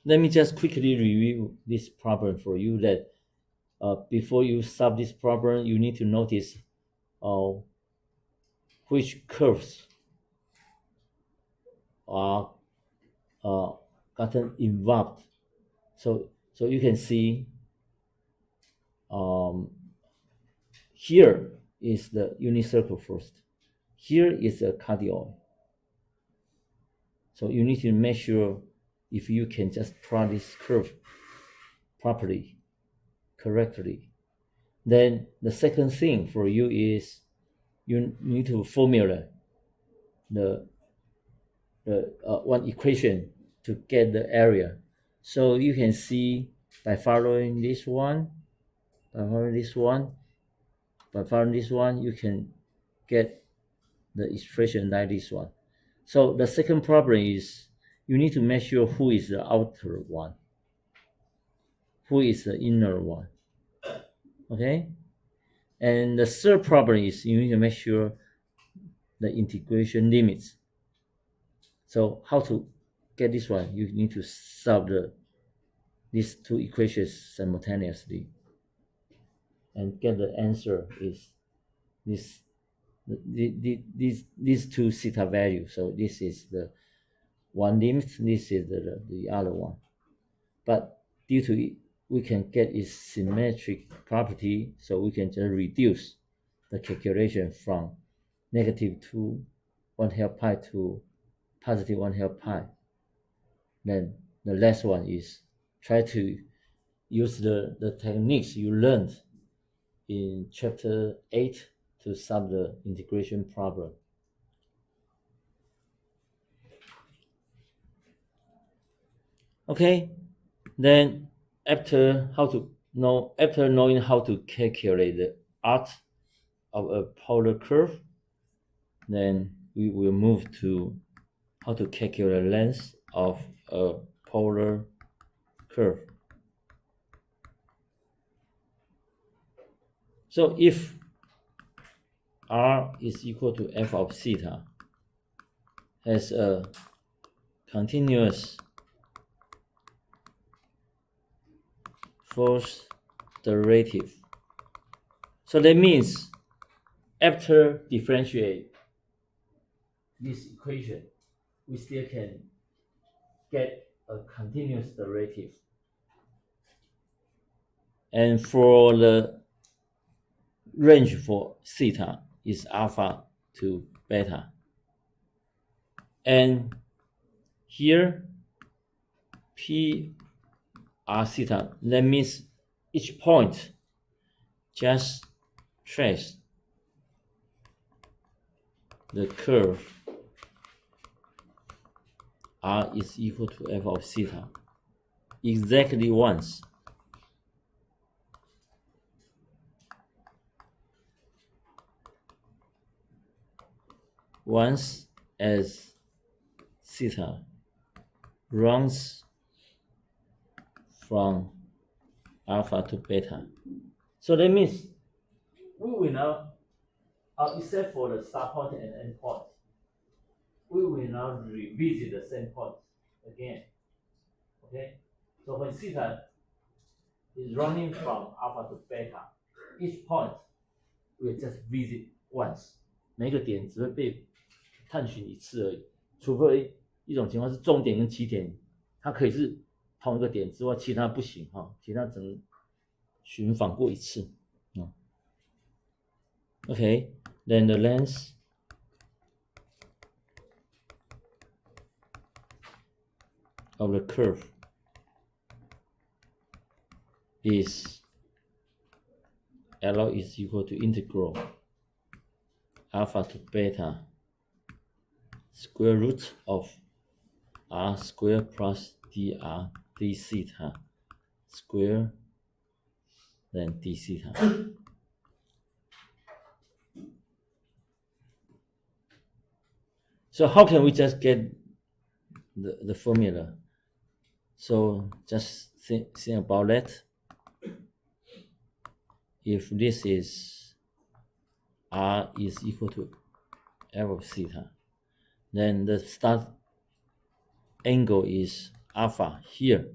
let me just quickly review this problem for you that before you solve this problem, you need to notice which curves are gotten involved. So you can see here is the unit circle first. Here is a cardioid. So you need to make sure if you can just plot this curve properly, correctly. Then the second thing for you is you need to formulate the one equation to get the area. So you can see by following this one, you can get the expression like this one. So the second problem is you need to make sure who is the outer one, who is the inner one. Okay? And the third problem is you need to make sure the integration limits. So how to get this one? You need to solve these two equations simultaneously and get the answer is these two theta values. So this is the one limit, this is the other one. But due to it, we can get its symmetric property, so we can just reduce the calculation from -2 1/2 pi to +1/2 pi. Then the last one is try to use the techniques you learned in chapter 8 to solve the integration problem. Okay, then after knowing how to calculate the arc of a polar curve, then we will move to how to calculate the length of a polar curve. So if r is equal to f of theta has a continuous first derivative, so that means after differentiate this equation, we still can get a continuous derivative. And for the range for theta is alpha to beta. And here P r theta, that means each point just trace the curve r is equal to f of theta exactly once. Once as theta runs from alpha to beta. So that means we will now, except for the start point and end point, we will now revisit the same point again. Okay? So when theta is running from alpha to beta, each point will just visit once. 每个点只会被探寻一次而已。除非一种情况是终点跟起点它可以是同一个点之外，其他不行哈，其他只能循环过一次。Okay, then the length of the curve is L is equal to integral alpha to beta square root of r squared plus dr d theta square then d theta. So how can we just get the formula? So just think about that. If this is r is equal to f of theta, then the start angle is alpha here.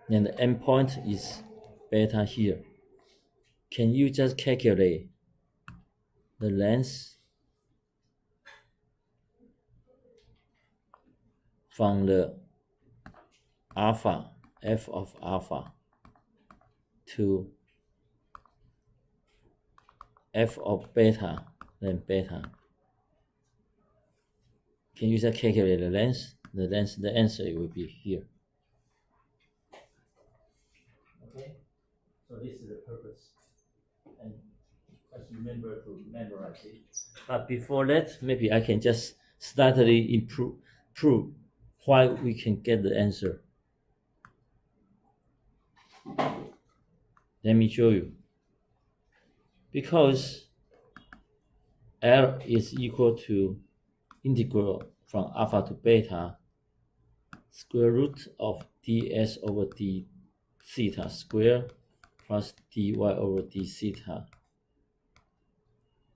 Then the end point is beta here. Can you just calculate the length from the alpha, f of alpha, to f of beta, then beta? Can you just calculate the length? The answer will be here. Okay, so this is the purpose. And just remember to memorize it. But before that, maybe I can just slightly prove why we can get the answer. Let me show you. Because L is equal to integral from alpha to beta square root of ds over d theta square plus dy over d theta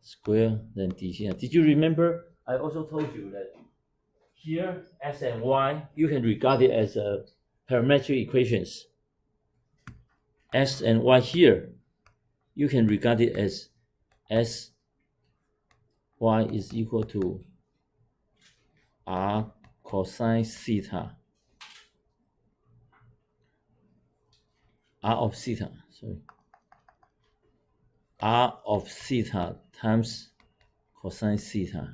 square then d theta. Did you remember? I also told you that here s and y you can regard it as a parametric equations. S and y here you can regard it as s y is equal to r cosine theta, r of theta, sorry, r of theta times cosine theta,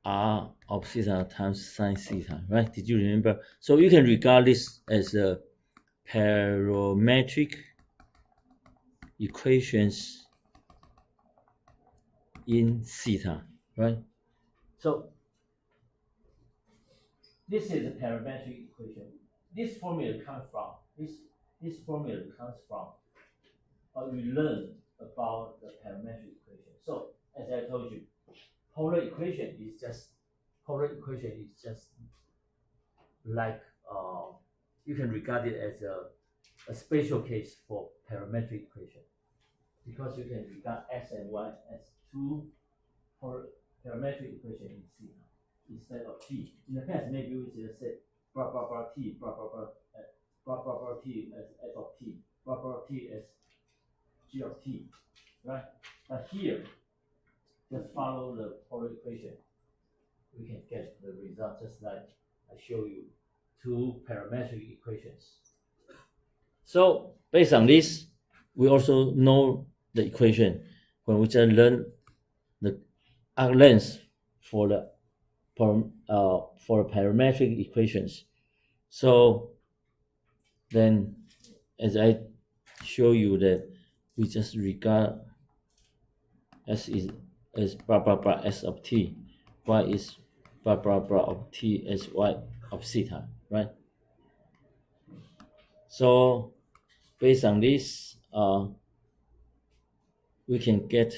r of theta times sine theta, right? Did you remember? So you can regard this as a parametric equations in theta, right? So this is a parametric equation. This formula comes from this formula comes from we learned about the parametric equation. So as I told you, polar equation is just like you can regard it as a special case for parametric equation, because you can regard x and y as two parametric equation in theta instead of t. In the past, maybe we just said blah blah blah t, blah blah blah blah blah blah t as f of t, blah blah t as g of t, right? But here, just follow the polar equation. We can get the result just like I show you, two parametric equations. So based on this, we also know the equation when we just learn the arc length for the parametric equations. So then, as I show you that we just regard s is as blah blah blah s of t, y is blah blah blah of t as y of theta, right? So based on this, we can get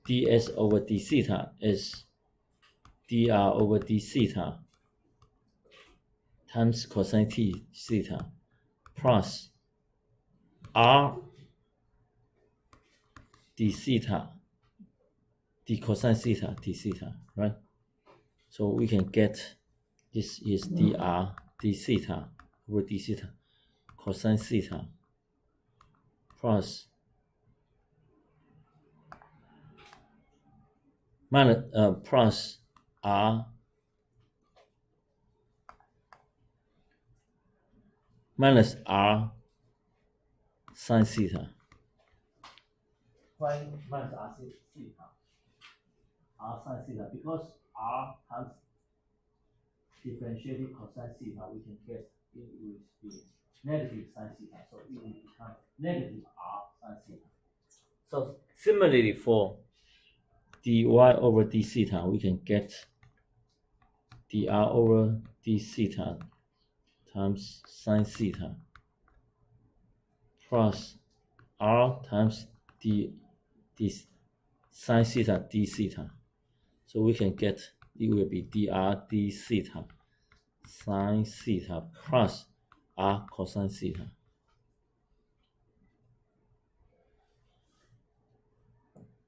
ds over d theta as dr over d theta times cosine t theta plus r d theta d cosine theta d theta, right? So we can get this is dr d theta over d theta cosine theta plus minus plus r minus r sine theta. Why minus r sine theta? R sine theta, because r times differentiated cosine theta, we can get it will be negative sine theta, so it will become negative r sine theta. So similarly for dy over d theta, we can get dr over d theta times sine theta plus r times d sine theta d theta. So we can get it will be dr d theta sine theta plus r cosine theta.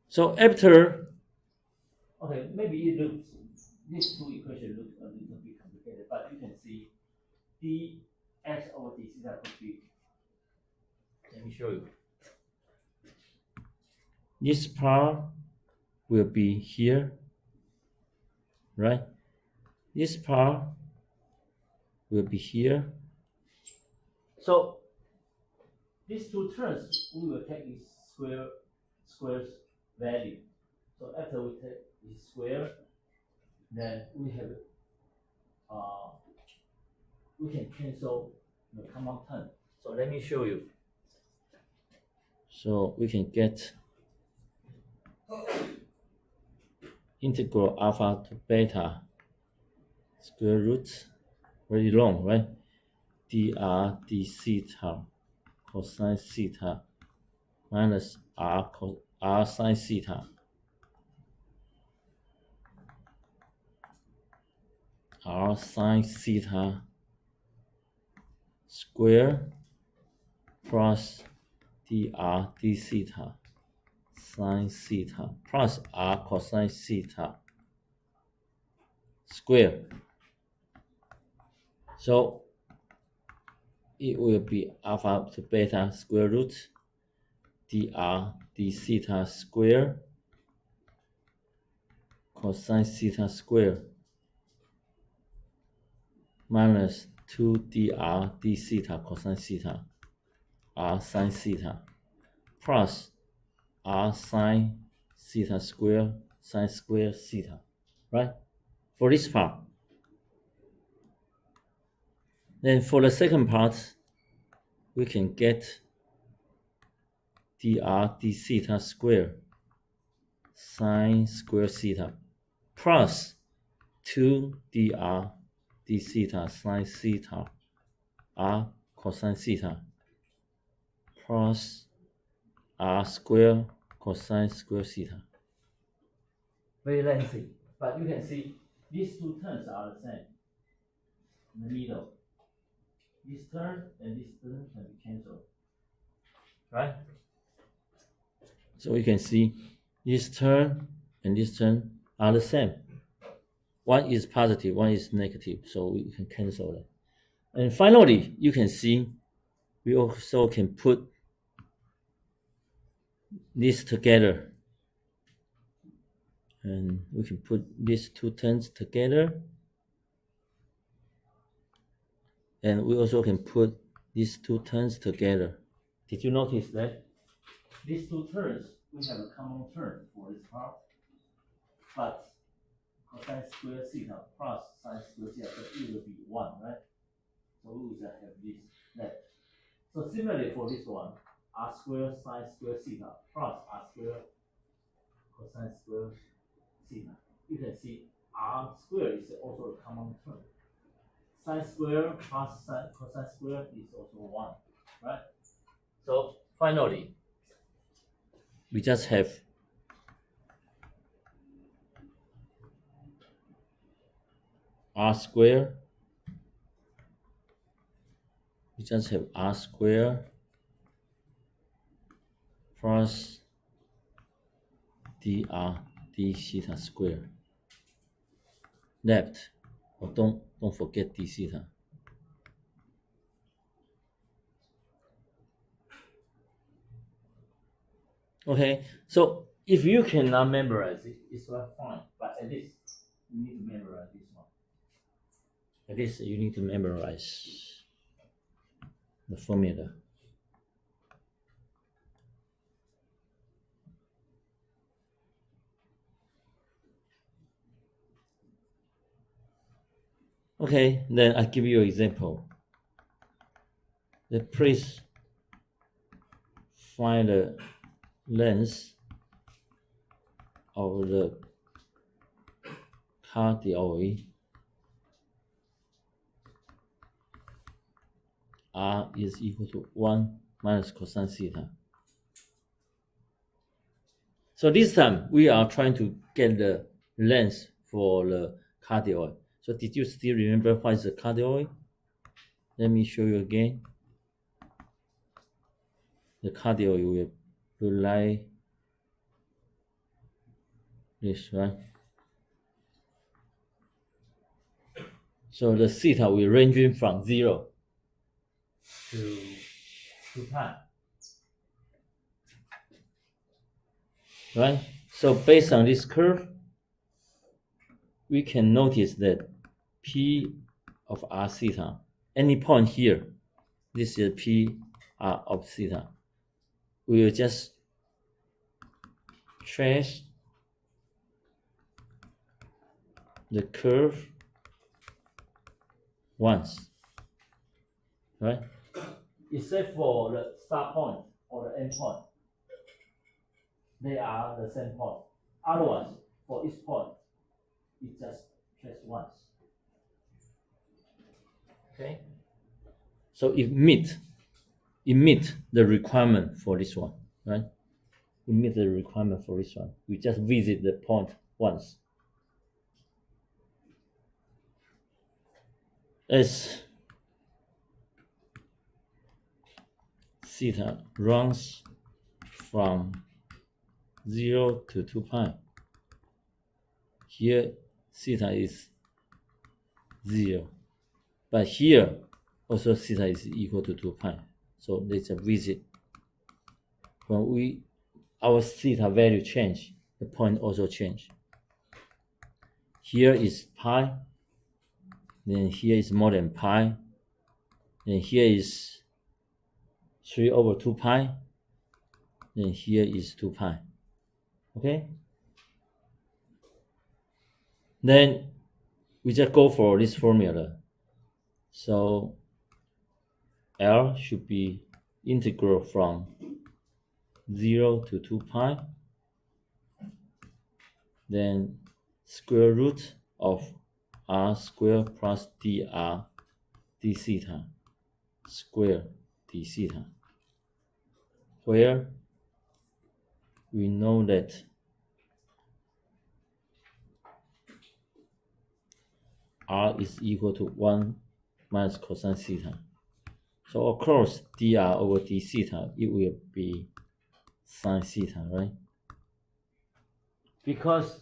So after, okay, maybe it looks, these two equations look a little bit complicated, but you can see dx over d theta could be, let me show you. This part will be here, right? This part will be here. So these two terms, we will take this square's value. So after we take this square, then we have we can cancel the common term. So let me show you. So we can get integral alpha to beta square root, very long, right? dr d theta cosine theta minus r sine theta r sine theta square plus dr d theta sine theta plus r cosine theta square. So it will be alpha to beta square root dr d theta square cosine theta square minus 2 dr d theta cosine theta r sine theta plus r sine theta square sine square theta, right? For this part. Then for the second part, we can get dr d theta square sine square theta plus 2 dr d theta sine theta r cosine theta plus r square cosine square theta. Very lengthy, but you can see these two terms are the same in the middle. This term and this term can be cancelled, right? So you can see this term and this term are the same. One is positive, one is negative, so we can cancel it. And finally, you can see we also can put this together. And we can put these two terms together. And we also can put these two terms together. Did you notice that? These two terms, we have a common term for this part. But cosine square theta plus sine square theta, so it will be 1, right? So we will just have this left. So similarly for this one, r square sine square theta plus r square cosine square theta. You can see r square is also a common term. Sine square plus cosine square is also 1, right? So finally, we just have r square. We just have r square plus dr d theta square left. Oh, don't forget d theta. Okay, so if you cannot memorize it, it's not fine. But at least you need to memorize this one. At least you need to memorize the formula. Okay, then I give you an example. Please find the length of the cardioid. R is equal to 1 minus cosine theta. So this time we are trying to get the length for the cardioid. So did you still remember what is the cardioid? Let me show you again. The cardioid will be like this, right? So the theta will ranging from 0 to 2 pi. Right? So based on this curve, we can notice that P of R theta, any point here, this is P R of theta. We will just trace the curve once, right? Except for the start point or the end point. They are the same point. Otherwise, for each point, it just trace once. Okay? So it meet the requirement for this one, right? It meets the requirement for this one. We just visit the point once. As theta runs from 0 to 2 pi. Here theta is 0. But here also theta is equal to 2 pi. So let's visit. When our theta value change, the point also change. Here is pi, then here is more than pi, then here is 3 over 2 pi, then here is 2 pi. Okay? Then we just go for this formula. So L should be integral from 0 to 2 pi, then square root of R squared plus dr d theta square d theta, where we know that R is equal to 1 minus cosine theta. So of course dr over d theta, it will be sine theta, right? Because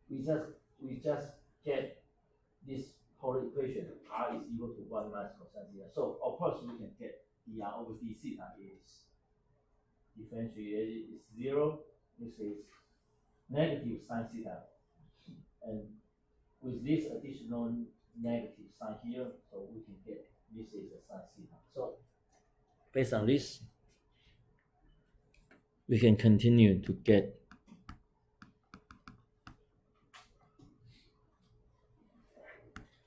we just get this whole equation, R is equal to 1 minus cosine theta. So of course we can get dr over d theta is differentiated is 0, which is negative sine theta. And with this additional negative sign here, so we can get this is a sine theta. So based on this, we can continue to get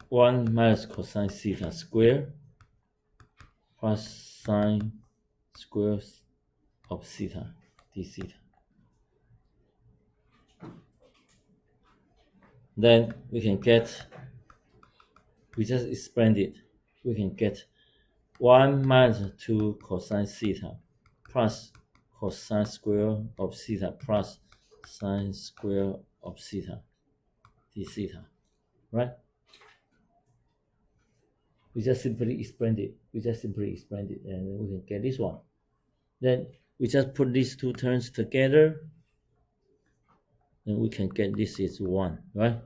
one minus cosine theta square plus sine square of theta d theta. Then we can get, we just expand it, we can get 1 minus 2 cosine theta plus cosine square of theta plus sine square of theta d theta, right? We just simply expand it. And we can get this one. Then we just put these two terms together, and we can get this is 1, right?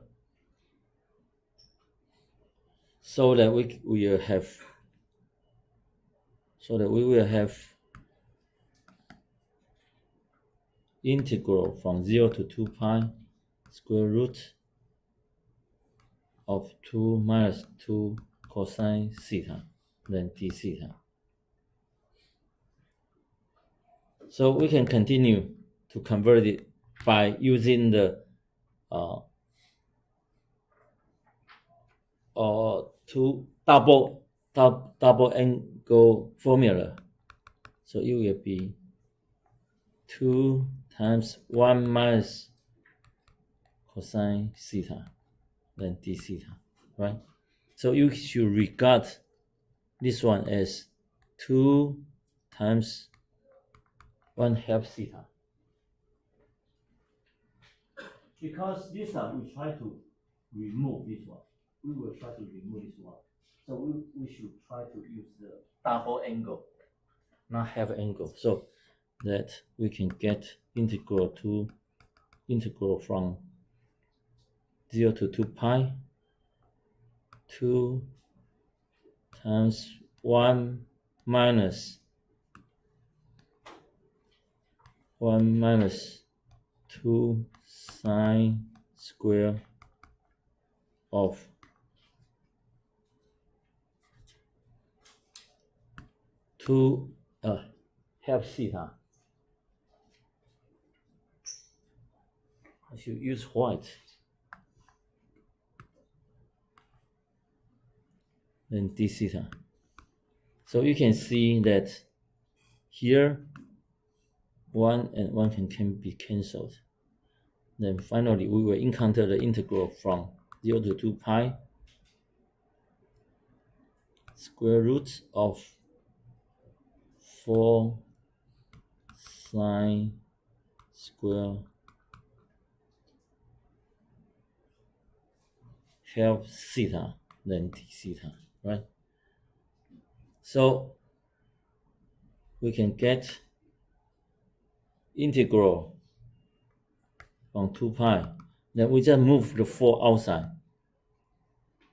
So that we will have integral from 0 to 2 pi square root of 2 minus 2 cosine theta, then d theta. So we can continue to convert it by using the two double angle formula. So it will be 2 times 1 minus cosine theta, then d theta, right? So you should regard this one as 2 times 1/2 theta. Because this one, we try to remove this one. We will try to remove this one. So we should try to use the double angle, not half angle, so that we can get integral from 0 to 2 pi 2 times 1 minus 2 sine square of 2 half theta. I should use white. Then d theta. So you can see that here 1 and 1 can be cancelled. Then finally we will encounter the integral from 0 to 2 pi square root of 4 sine square half theta, then d theta, right? So we can get integral from 2 pi. Then we just move the 4 outside.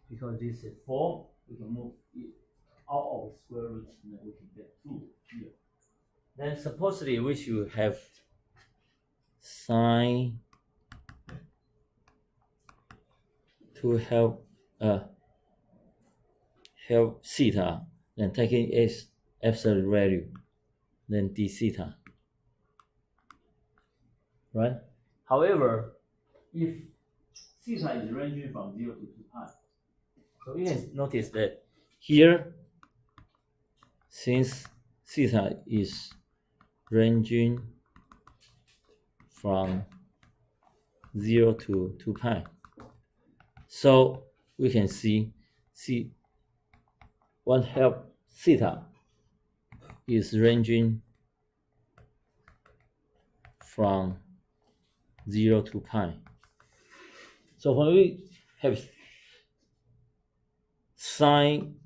Because this is 4, we can move it out of square root, and then we can get 2 here. Then supposedly we should have sine to help theta, then taking its absolute value, then d theta, right? However, if theta is ranging from 0 to 2 pi, so you can notice that here, since theta is ranging from 0 to 2 pi, so we can see 1/2 theta is ranging from 0 to pi. So when we have sine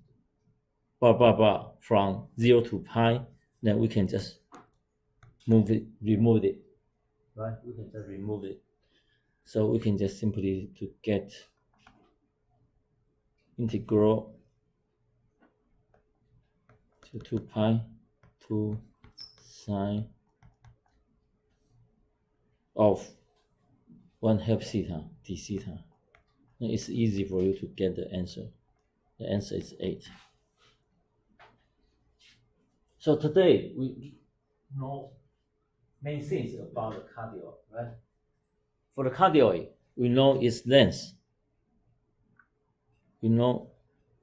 from 0 to pi, then we can just remove it, right? We can just remove it. So we can just simply to get integral to 2 pi 2 sine of 1/2 theta d theta. And it's easy for you to get the answer. The answer is 8. So today we know many things about the cardioid, right? For the cardioid, we know its length. We know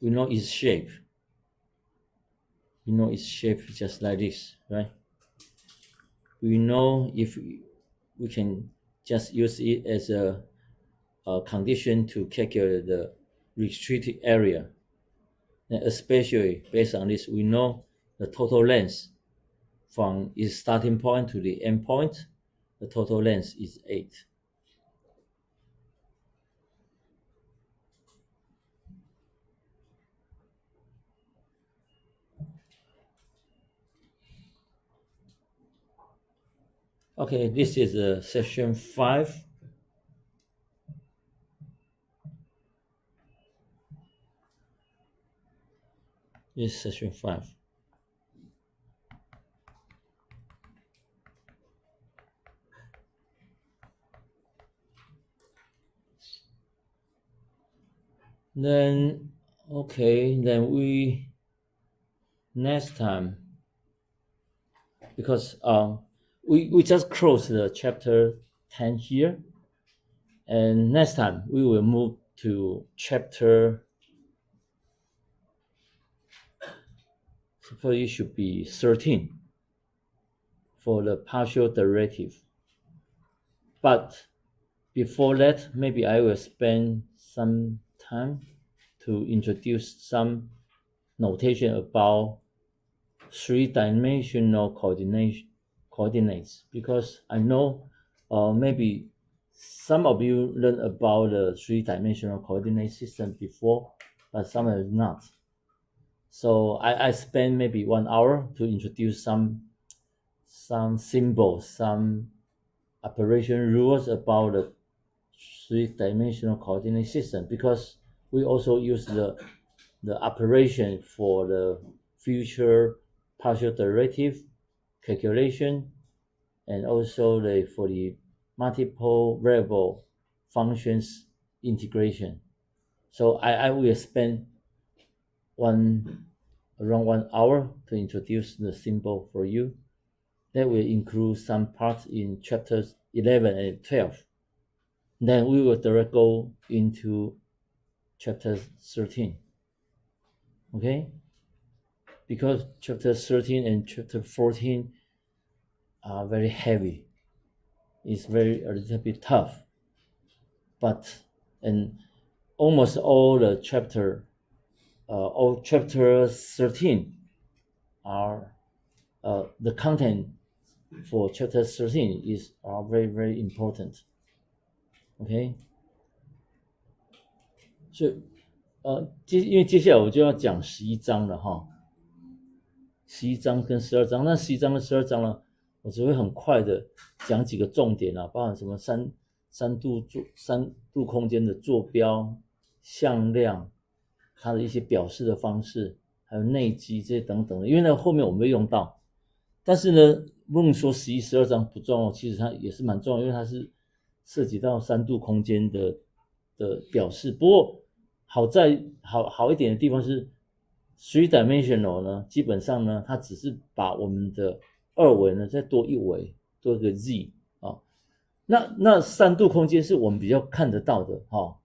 its shape. We know its shape just like this, right? We know if we can just use it as a condition to calculate the restricted area. And especially based on this, we know the total length from its starting point to the end point. The total length is 8. Okay, this is section 5. This is section 5. Then okay, then we next time, because we just closed the chapter 10 here, and next time we will move to chapter, suppose it should be 13 for the partial derivative. But before that, maybe I will spend some time to introduce some notation about three-dimensional coordinates, because I know maybe some of you learned about the three-dimensional coordinate system before, but some have not. So I spent maybe 1 hour to introduce some symbols, some operation rules about the three-dimensional coordinate system, because we also use the operation for the future partial derivative calculation, and also for the multiple variable functions integration. So I will spend around 1 hour to introduce the symbol for you. That will include some parts in chapters 11 and 12. Then we will directly go into chapter 13. Okay? Because chapter 13 and chapter 14 are very heavy. It's a little bit tough. And almost all chapter 13 are the content for chapter 13 are very, very important. Okay? 所以因为接下来我就要讲11章了哈，11章跟12章，那11章跟12章呢，我只会很快的讲几个重点啊，包含什么三度空间的坐标、向量，它的一些表示的方式，还有内积这些等等的，因为呢后面我们会用到。但是呢，不能说11、12章不重要，其实它也是蛮重要，因为它是涉及到三度空间的表示。不过好一点的地方是 three dimensional 呢，基本上呢，它只是把我们的二维呢再多一维，多一个 z 啊。那三度空间是我们比较看得到的哈。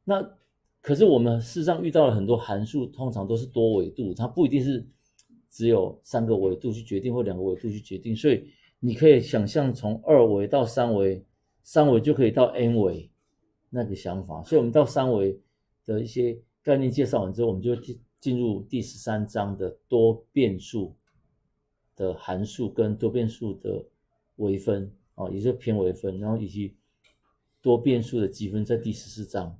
那可是我们事实上遇到了很多函数，通常都是多维度，它不一定是只有3个维度去决定或2个维度去决定，所以你可以想象从2维到3维，3维就可以到 n 维那个想法。所以我们到3维的一些概念介绍完之后，我们就进入第13章的多变数的函数跟多变数的微分啊，也就是偏微分，然后以及多变数的积分在第14章。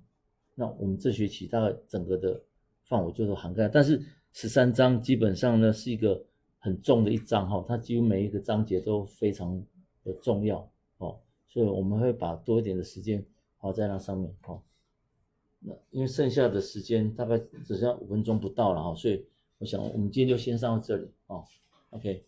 那我们这学期大概整个的范围就都涵盖，但是13章基本上呢是一个很重的一章哈，它几乎每一个章节都非常的重要哦，所以我们会把多一点的时间花在那上面哦。那因为剩下的时间大概只剩下5分钟不到了哈，所以我想我们今天就先上到这里哦。OK。